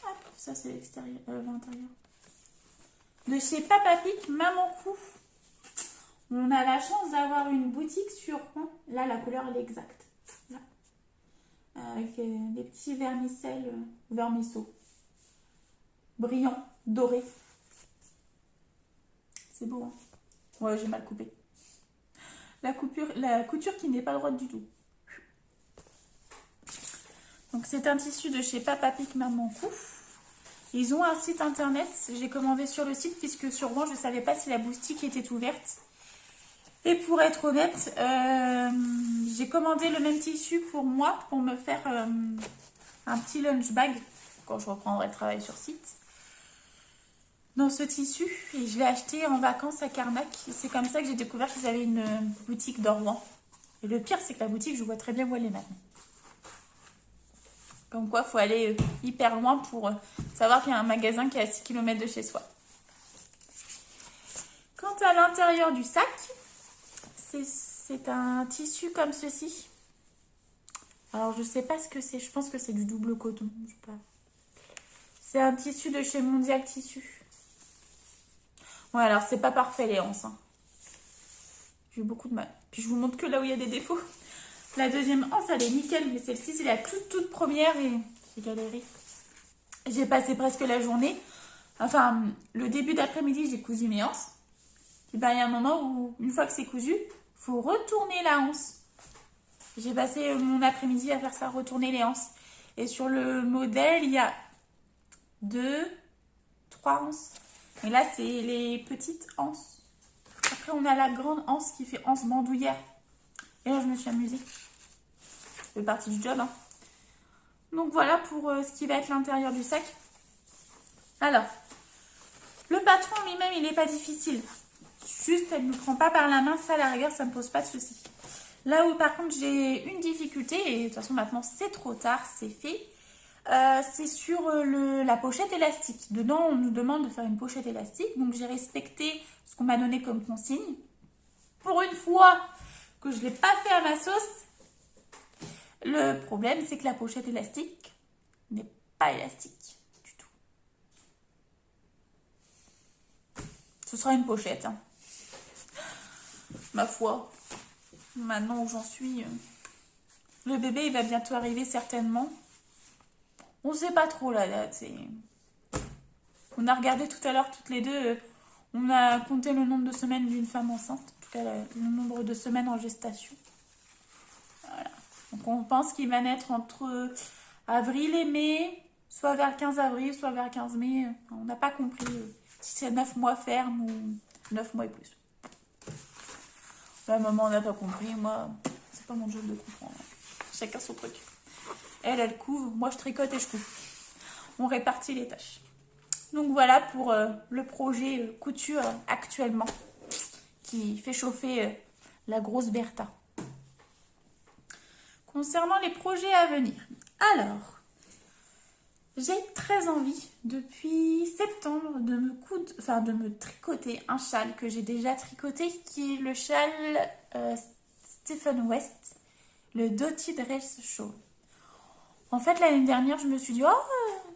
S1: Hop, ça c'est l'extérieur, l'intérieur. De chez Papa Pic, Maman Cou. On a la chance d'avoir une boutique sur Rouen. Là, la couleur elle est exacte. Là. Avec des petits vermisseaux brillants, dorés. C'est beau, hein? Ouais, j'ai mal coupé. La couture qui n'est pas droite du tout. Donc, c'est un tissu de chez Papa Pic Maman Cou. Ils ont un site internet. J'ai commandé sur le site puisque sur Rouen, je ne savais pas si la boutique était ouverte. Et pour être honnête, j'ai commandé le même tissu pour moi, pour me faire un petit lunch bag quand je reprendrai le travail sur site. Dans ce tissu, et je l'ai acheté en vacances à Carnac. C'est comme ça que j'ai découvert qu'ils avaient une boutique dans Rouen. Et le pire, c'est que la boutique, je vois très bien où elle est maintenant. Comme quoi, il faut aller hyper loin pour savoir qu'il y a un magasin qui est à 6 km de chez soi. Quant à l'intérieur du sac... C'est un tissu comme ceci. Alors, je sais pas ce que c'est. Je pense que c'est du double coton. C'est un tissu de chez Mondial Tissu. Ouais, alors, c'est pas parfait, les anses. Hein. J'ai eu beaucoup de mal. Puis, je vous montre que là où il y a des défauts. La deuxième anse, elle est nickel. Mais celle-ci, c'est la toute première. Et j'ai galéré. J'ai passé presque la journée. Enfin, le début d'après-midi, j'ai cousu mes anses. Puis, ben, il y a un moment où, une fois que c'est cousu, il faut retourner la anse. J'ai passé mon après-midi à faire ça, retourner les anses. Et sur le modèle, il y a 2, 3 anses. Et là, c'est les petites anses. Après, on a la grande anse qui fait anse bandoulière. Et là, je me suis amusée. Ça fait partie du job. Hein. Donc, voilà pour ce qui va être l'intérieur du sac. Alors, le patron lui-même, il n'est pas difficile. Juste, elle ne me prend pas par la main. Ça, à la rigueur, ça ne me pose pas de soucis. Là où, par contre, j'ai une difficulté, et de toute façon, maintenant, c'est trop tard, c'est fait. C'est sur la pochette élastique. Dedans, on nous demande de faire une pochette élastique. Donc, j'ai respecté ce qu'on m'a donné comme consigne. Pour une fois que je ne l'ai pas fait à ma sauce, Le problème, c'est que la pochette élastique n'est pas élastique du tout. Ce sera une pochette, hein. Ma foi, maintenant où j'en suis, le bébé il va bientôt arriver certainement. On sait pas trop la date. On a regardé tout à l'heure toutes les deux, on a compté le nombre de semaines d'une femme enceinte, en tout cas le nombre de semaines en gestation. Voilà. Donc on pense qu'il va naître entre avril et mai, soit vers le 15 avril, soit vers le 15 mai. On n'a pas compris si c'est 9 mois ferme ou 9 mois et plus. La maman n'a pas compris, moi, c'est pas mon job de comprendre. Chacun son truc. Elle couve, moi je tricote et je couve. On répartit les tâches. Donc voilà pour le projet couture actuellement, qui fait chauffer la grosse Bertha. Concernant les projets à venir, alors, j'ai très envie depuis septembre de me tricoter un châle que j'ai déjà tricoté, qui est le châle Stephen West, le Dotted Race Shawl. En fait, l'année dernière, je me suis dit, oh,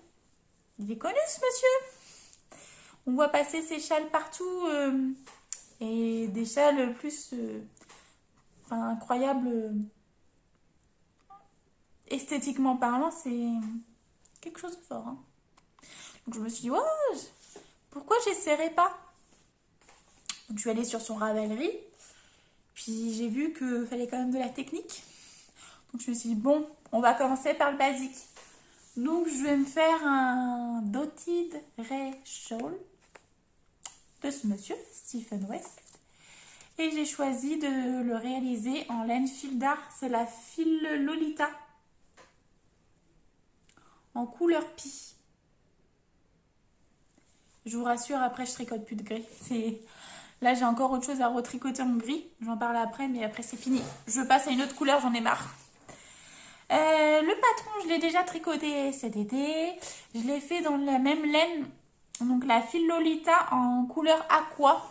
S1: il est connu ce monsieur. On voit passer ses châles partout et des châles plus incroyables. Esthétiquement parlant, c'est quelque chose de fort. Hein. Donc je me suis dit, oh, pourquoi j'essaierais pas? Donc je suis allée sur son Ravelry, puis j'ai vu qu'il fallait quand même de la technique. Donc je me suis dit, bon, on va commencer par le basique. Donc je vais me faire un Dotted Race Shawl de ce monsieur, Stephen West. Et j'ai choisi de le réaliser en laine fil d'art. C'est la fil Lolita. En couleur pie. Je vous rassure, après je tricote plus de gris. Là j'ai encore autre chose à retricoter en gris. J'en parle après, mais après c'est fini. Je passe à une autre couleur, j'en ai marre. Le patron, je l'ai déjà tricoté cet été. Je l'ai fait dans la même laine. Donc la fil Lolita en couleur aqua.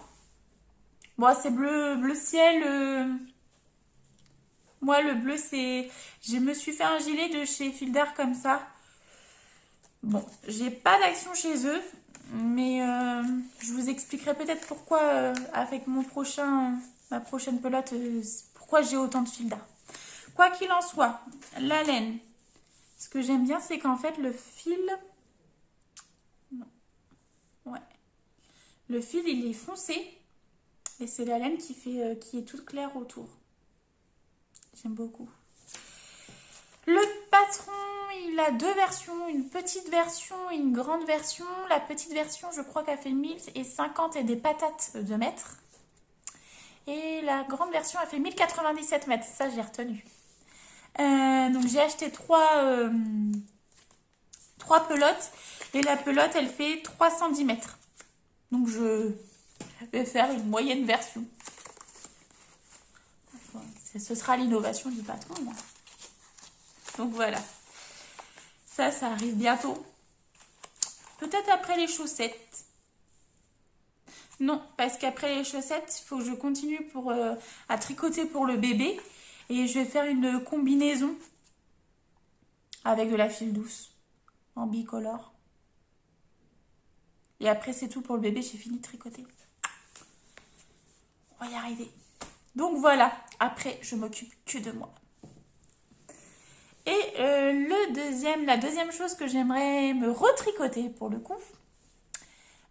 S1: Bon, c'est bleu ciel. Moi, le bleu, c'est... Je me suis fait un gilet de chez Fil d'Art comme ça. Bon, j'ai pas d'action chez eux, mais je vous expliquerai peut-être pourquoi avec ma prochaine pelote, pourquoi j'ai autant de fil d'art. Quoi qu'il en soit, la laine, ce que j'aime bien, c'est qu'en fait le fil, ouais, le fil il est foncé et c'est la laine qui est toute claire autour. J'aime beaucoup. Le patron, il a deux versions, une petite version et une grande version. La petite version, je crois qu'elle fait 1050 et des patates de mètres. Et la grande version, elle fait 1097 mètres. Ça, j'ai retenu. Donc, j'ai acheté trois pelotes. Et la pelote, elle fait 310 mètres. Donc, je vais faire une moyenne version. Ce sera l'innovation du patron, moi. Donc voilà, ça arrive bientôt. Peut-être après les chaussettes. Non, parce qu'après les chaussettes, il faut que je continue à tricoter pour le bébé. Et je vais faire une combinaison avec de la file douce en bicolore. Et après, c'est tout pour le bébé, j'ai fini de tricoter. On va y arriver. Donc voilà, après, je m'occupe que de moi. Et la deuxième chose que j'aimerais me retricoter pour le coup,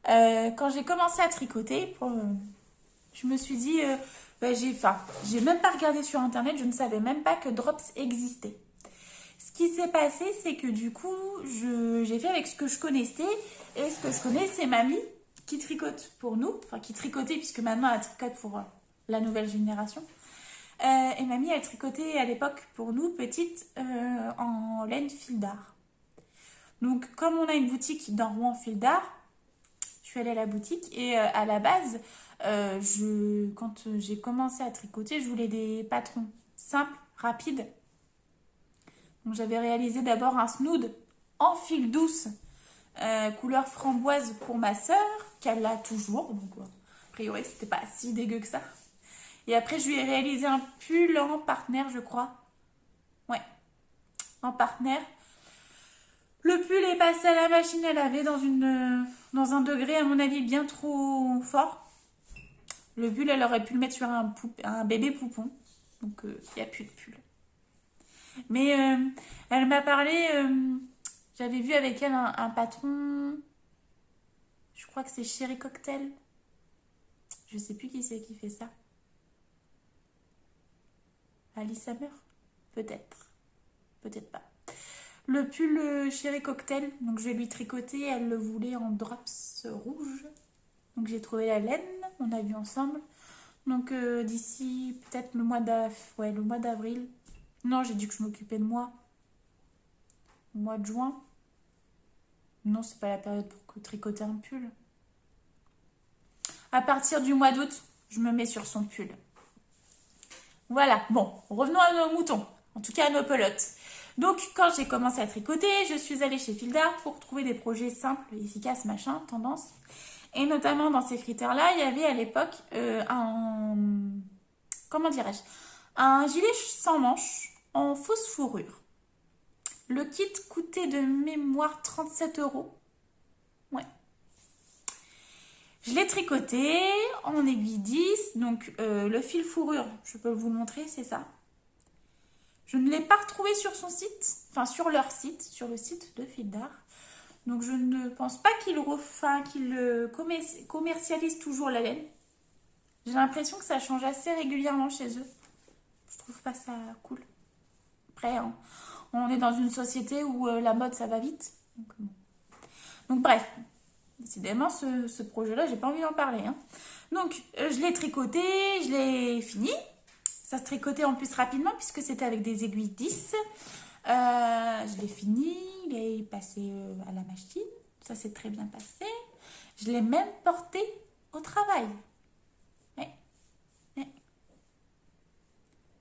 S1: quand j'ai commencé à tricoter, je me suis dit, j'ai même pas regardé sur internet, je ne savais même pas que Drops existait. Ce qui s'est passé, c'est que du coup, j'ai fait avec ce que je connaissais, et ce que je connais, c'est mamie qui tricote pour nous, enfin qui tricotait, puisque maintenant elle tricote pour la nouvelle génération. Et mamie, elle tricotait à l'époque pour nous, petite, en laine fil d'art. Donc, comme on a une boutique dans Rouen fil d'art, je suis allée à la boutique et à la base, quand j'ai commencé à tricoter, je voulais des patrons simples, rapides. Donc, j'avais réalisé d'abord un snood en fil douce, couleur framboise pour ma sœur, qu'elle a toujours. Donc, a priori, c'était pas si dégueu que ça. Et après, je lui ai réalisé un pull en partenaire, je crois. Ouais. en partenaire. Le pull est passé à la machine à laver dans un degré, à mon avis, bien trop fort. Le pull, elle aurait pu le mettre sur un bébé poupon. Donc, il n'y a plus de pull. Mais elle m'a parlé, j'avais vu avec elle un patron, je crois que c'est Chéri Cocktail. Je sais plus qui c'est qui fait ça. Alice Hammer? Peut-être. Peut-être pas. Le pull Chéri Cocktail, donc je vais lui tricoter, elle le voulait en drops rouge. Donc j'ai trouvé la laine, on a vu ensemble. Donc d'ici peut-être le mois d'avril. Non, j'ai dit que je m'occupais de moi. Au mois de juin. Non, c'est pas la période pour tricoter un pull. À partir du mois d'août, je me mets sur son pull. Voilà, bon, revenons à nos moutons. En tout cas à nos pelotes. Donc quand j'ai commencé à tricoter, je suis allée chez Fil d'Art pour trouver des projets simples, efficaces, machin, tendance. Et notamment dans ces critères-là, il y avait à l'époque comment dirais-je, un gilet sans manches en fausse fourrure. Le kit coûtait de mémoire 37 €. Ouais. Je l'ai tricoté en aiguille 10. Donc le fil fourrure, je peux vous le montrer, c'est ça. Je ne l'ai pas retrouvé sur son site, enfin sur leur site, sur le site de Fil d'Art. Donc je ne pense pas qu'ils commercialisent toujours la laine. J'ai l'impression que ça change assez régulièrement chez eux. Je trouve pas ça cool. Après, hein, on est dans une société où la mode, ça va vite. Donc bref, décidément, ce projet-là, j'ai pas envie d'en parler. Hein. Donc, je l'ai tricoté, je l'ai fini. Ça se tricotait en plus rapidement puisque c'était avec des aiguilles 10. Je l'ai fini, il est passé à la machine. Ça s'est très bien passé. Je l'ai même porté au travail. Ouais. Ouais.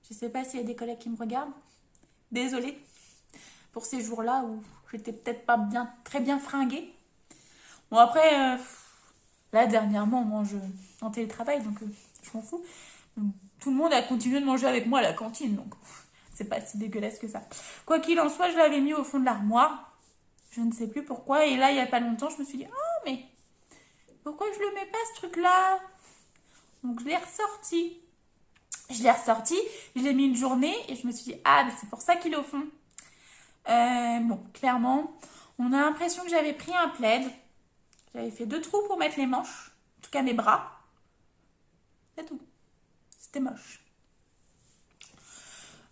S1: Je sais pas s'il y a des collègues qui me regardent. Désolée pour ces jours-là où j'étais peut-être pas très bien fringuée. Bon après, là dernièrement on mange en télétravail donc je m'en fous. Tout le monde a continué de manger avec moi à la cantine donc c'est pas si dégueulasse que ça. Quoi qu'il en soit, je l'avais mis au fond de l'armoire. Je ne sais plus pourquoi. Et là, il n'y a pas longtemps, je me suis dit, ah mais pourquoi je le mets pas ce truc-là? Donc je l'ai ressorti. Je l'ai mis une journée et je me suis dit, ah, mais c'est pour ça qu'il est au fond. Bon, clairement, on a l'impression que j'avais pris un plaid. J'avais fait 2 trous pour mettre les manches. En tout cas, mes bras. C'est tout. C'était moche.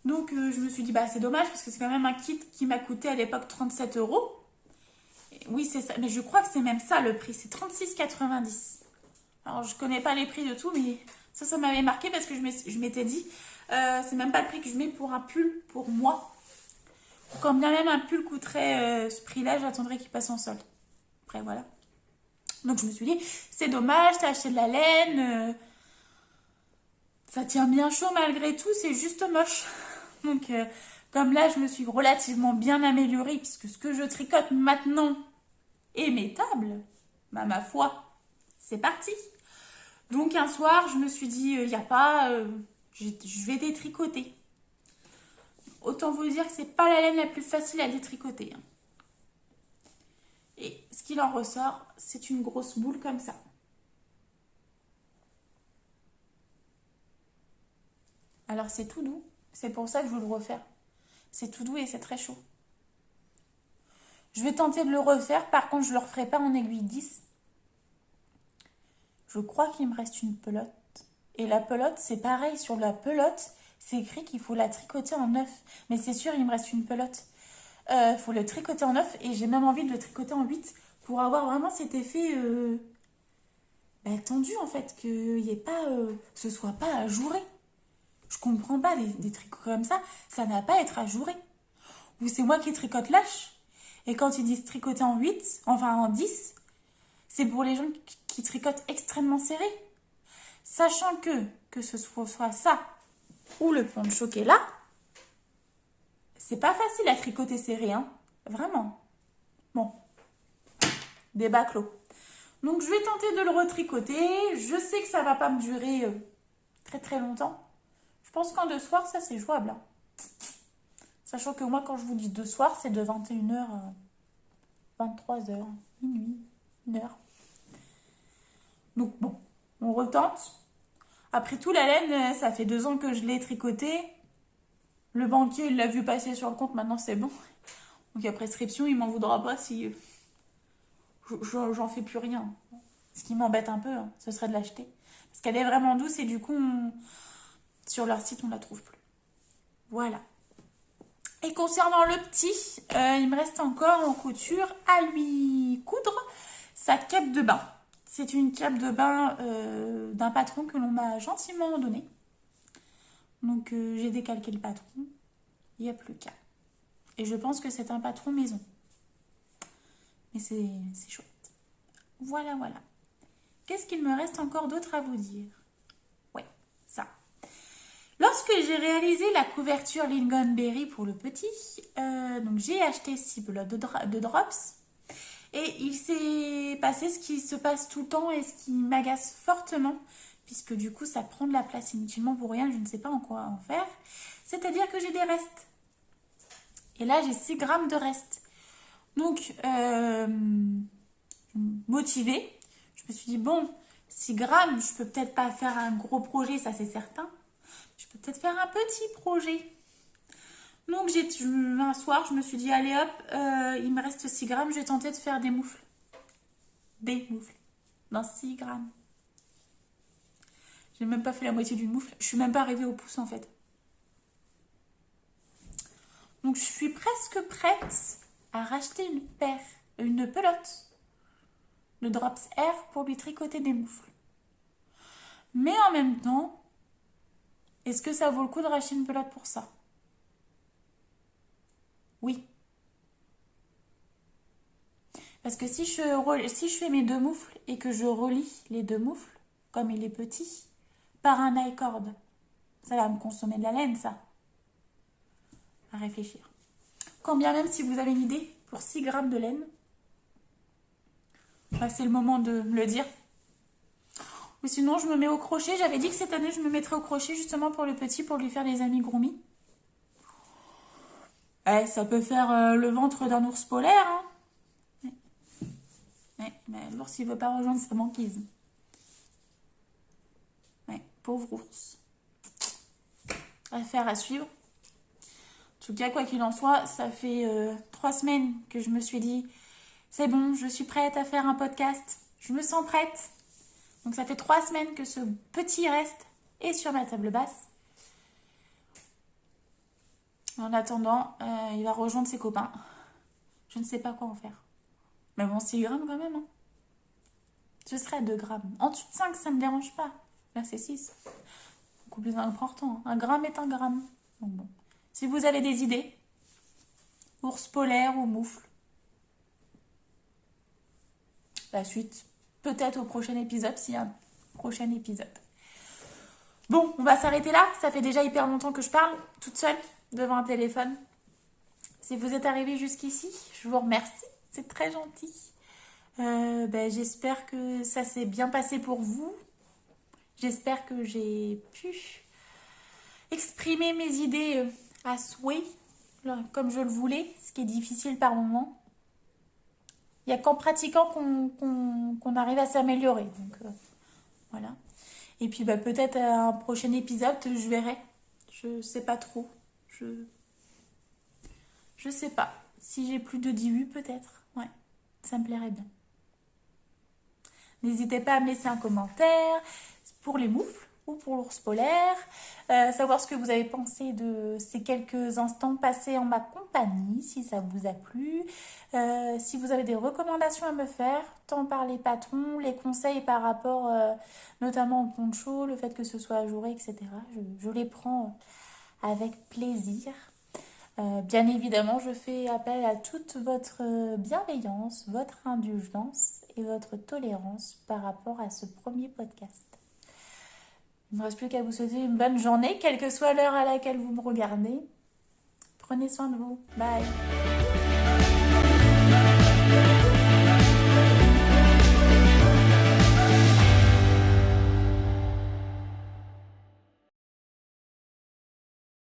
S1: Donc, je me suis dit, bah, c'est dommage parce que c'est quand même un kit qui m'a coûté à l'époque 37 €. Et oui, c'est ça. Mais je crois que c'est même ça le prix. C'est 36,90 €. Alors, je connais pas les prix de tout, mais ça m'avait marqué parce que je m'étais dit, c'est même pas le prix que je mets pour un pull pour moi. Quand bien même un pull coûterait ce prix-là, j'attendrais qu'il passe en solde. Après, voilà. Donc, je me suis dit, c'est dommage, t'as acheté de la laine. Ça tient bien chaud malgré tout, c'est juste moche. Donc, comme là, je me suis relativement bien améliorée puisque ce que je tricote maintenant est métable, bah, ma foi, c'est parti. Donc, un soir, je me suis dit, il n'y a pas, je vais détricoter. Autant vous dire que c'est pas la laine la plus facile à détricoter. Hein. Et ce qu'il en ressort, c'est une grosse boule comme ça. Alors, c'est tout doux. C'est pour ça que je veux le refaire. C'est tout doux et c'est très chaud. Je vais tenter de le refaire. Par contre, je ne le referai pas en aiguille 10. Je crois qu'il me reste une pelote. Et la pelote, c'est pareil. Sur la pelote, c'est écrit qu'il faut la tricoter en 9. Mais c'est sûr, il me reste une pelote. Il faut le tricoter en 9. Et j'ai même envie de le tricoter en 8 pour avoir vraiment cet effet tendu, en fait. Que ce soit pas ajouré. Je comprends pas des tricots comme ça. Ça n'a pas à être ajouré. Ou c'est moi qui tricote lâche. Et quand ils disent tricoter en 8, enfin en 10, c'est pour les gens qui tricotent extrêmement serré. Sachant que ce soit ça ou le poncho qui est là, c'est pas facile à tricoter serré, hein. Vraiment. Bon. Débat clos. Donc je vais tenter de le retricoter. Je sais que ça va pas me durer très très longtemps. Je pense qu'en 2 soirs, ça c'est jouable. Hein. Sachant que moi, quand je vous dis de soir, c'est de 21h à 23h, minuit, 1h. Donc bon, on retente. Après tout, la laine, ça fait 2 ans que je l'ai tricotée. Le banquier, il l'a vu passer sur le compte, maintenant c'est bon. Donc à prescription, il m'en voudra pas si j'en fais plus rien. Ce qui m'embête un peu, hein, ce serait de l'acheter. Parce qu'elle est vraiment douce et du coup, sur leur site, on la trouve plus. Voilà. Et concernant le petit, il me reste encore en couture à lui coudre sa cape de bain. C'est une cape de bain d'un patron que l'on m'a gentiment donné. Donc j'ai décalqué le patron. Il n'y a plus qu'à. Et je pense que c'est un patron maison. Mais c'est chouette. Voilà, voilà. Qu'est-ce qu'il me reste encore d'autre à vous dire? Ouais, ça. Lorsque j'ai réalisé la couverture Lingonberry pour le petit, donc j'ai acheté 6 blocs de drops. Et il s'est passé ce qui se passe tout le temps et ce qui m'agace fortement, puisque du coup ça prend de la place inutilement pour rien, je ne sais pas en quoi en faire. C'est-à-dire que j'ai des restes. Et là j'ai 6 grammes de restes. Donc, motivée, je me suis dit, bon, 6 grammes, je peux peut-être pas faire un gros projet, ça c'est certain. Je peux peut-être faire un petit projet. Donc, un soir, je me suis dit, allez hop, il me reste 6 grammes, je vais tenter de faire des moufles. Des moufles. Dans 6 grammes. J'ai même pas fait la moitié d'une moufle. Je suis même pas arrivée au pouce, en fait. Donc, je suis presque prête à racheter une pelote de Drops Air pour lui tricoter des moufles. Mais en même temps, est-ce que ça vaut le coup de racheter une pelote pour ça? Oui. Parce que si je fais mes 2 moufles et que je relie les 2 moufles, comme il est petit, par un I-cord, ça va me consommer de la laine, ça. À réfléchir. Quand bien même si vous avez une idée pour 6 grammes de laine, bah, c'est le moment de me le dire. Ou sinon, je me mets au crochet. J'avais dit que cette année, je me mettrais au crochet justement pour le petit, pour lui faire des amigurumis. Ouais, ça peut faire le ventre d'un ours polaire. Hein. Ouais, mais l'ours, il veut pas rejoindre sa banquise. Ouais, pauvre ours. Affaire à suivre. En tout cas, quoi qu'il en soit, ça fait 3 semaines que je me suis dit, c'est bon, je suis prête à faire un podcast. Je me sens prête. Donc ça fait 3 semaines que ce petit reste est sur ma table basse. En attendant, il va rejoindre ses copains. Je ne sais pas quoi en faire. Mais bon, 6 grammes quand même. Hein. Ce serait à 2 grammes. En dessous de 5, ça ne me dérange pas. Là, c'est 6. Beaucoup plus important. 1 gramme est 1 gramme. Donc bon. Si vous avez des idées, ours polaire ou moufle, la suite, peut-être au prochain épisode, s'il y a un prochain épisode. Bon, on va s'arrêter là. Ça fait déjà hyper longtemps que je parle, toute seule, devant un téléphone. Si vous êtes arrivé jusqu'ici, je vous remercie. C'est très gentil. J'espère que ça s'est bien passé pour vous. J'espère que j'ai pu exprimer mes idées à souhait, comme je le voulais, ce qui est difficile par moment. Il n'y a qu'en pratiquant qu'on arrive à s'améliorer. Donc voilà. Et puis peut-être un prochain épisode, je verrai. Je sais pas trop. Je sais pas. Si j'ai plus de 10 vues, peut-être. Ouais, ça me plairait bien. N'hésitez pas à me laisser un commentaire pour les moufles ou pour l'ours polaire. Savoir ce que vous avez pensé de ces quelques instants passés en ma compagnie, si ça vous a plu. Si vous avez des recommandations à me faire, tant par les patrons, les conseils par rapport notamment au poncho, le fait que ce soit ajouré, etc. Je les prends avec plaisir. Bien évidemment, je fais appel à toute votre bienveillance, votre indulgence et votre tolérance par rapport à ce premier podcast. Il ne me reste plus qu'à vous souhaiter une bonne journée, quelle que soit l'heure à laquelle vous me regardez. Prenez soin de vous. Bye.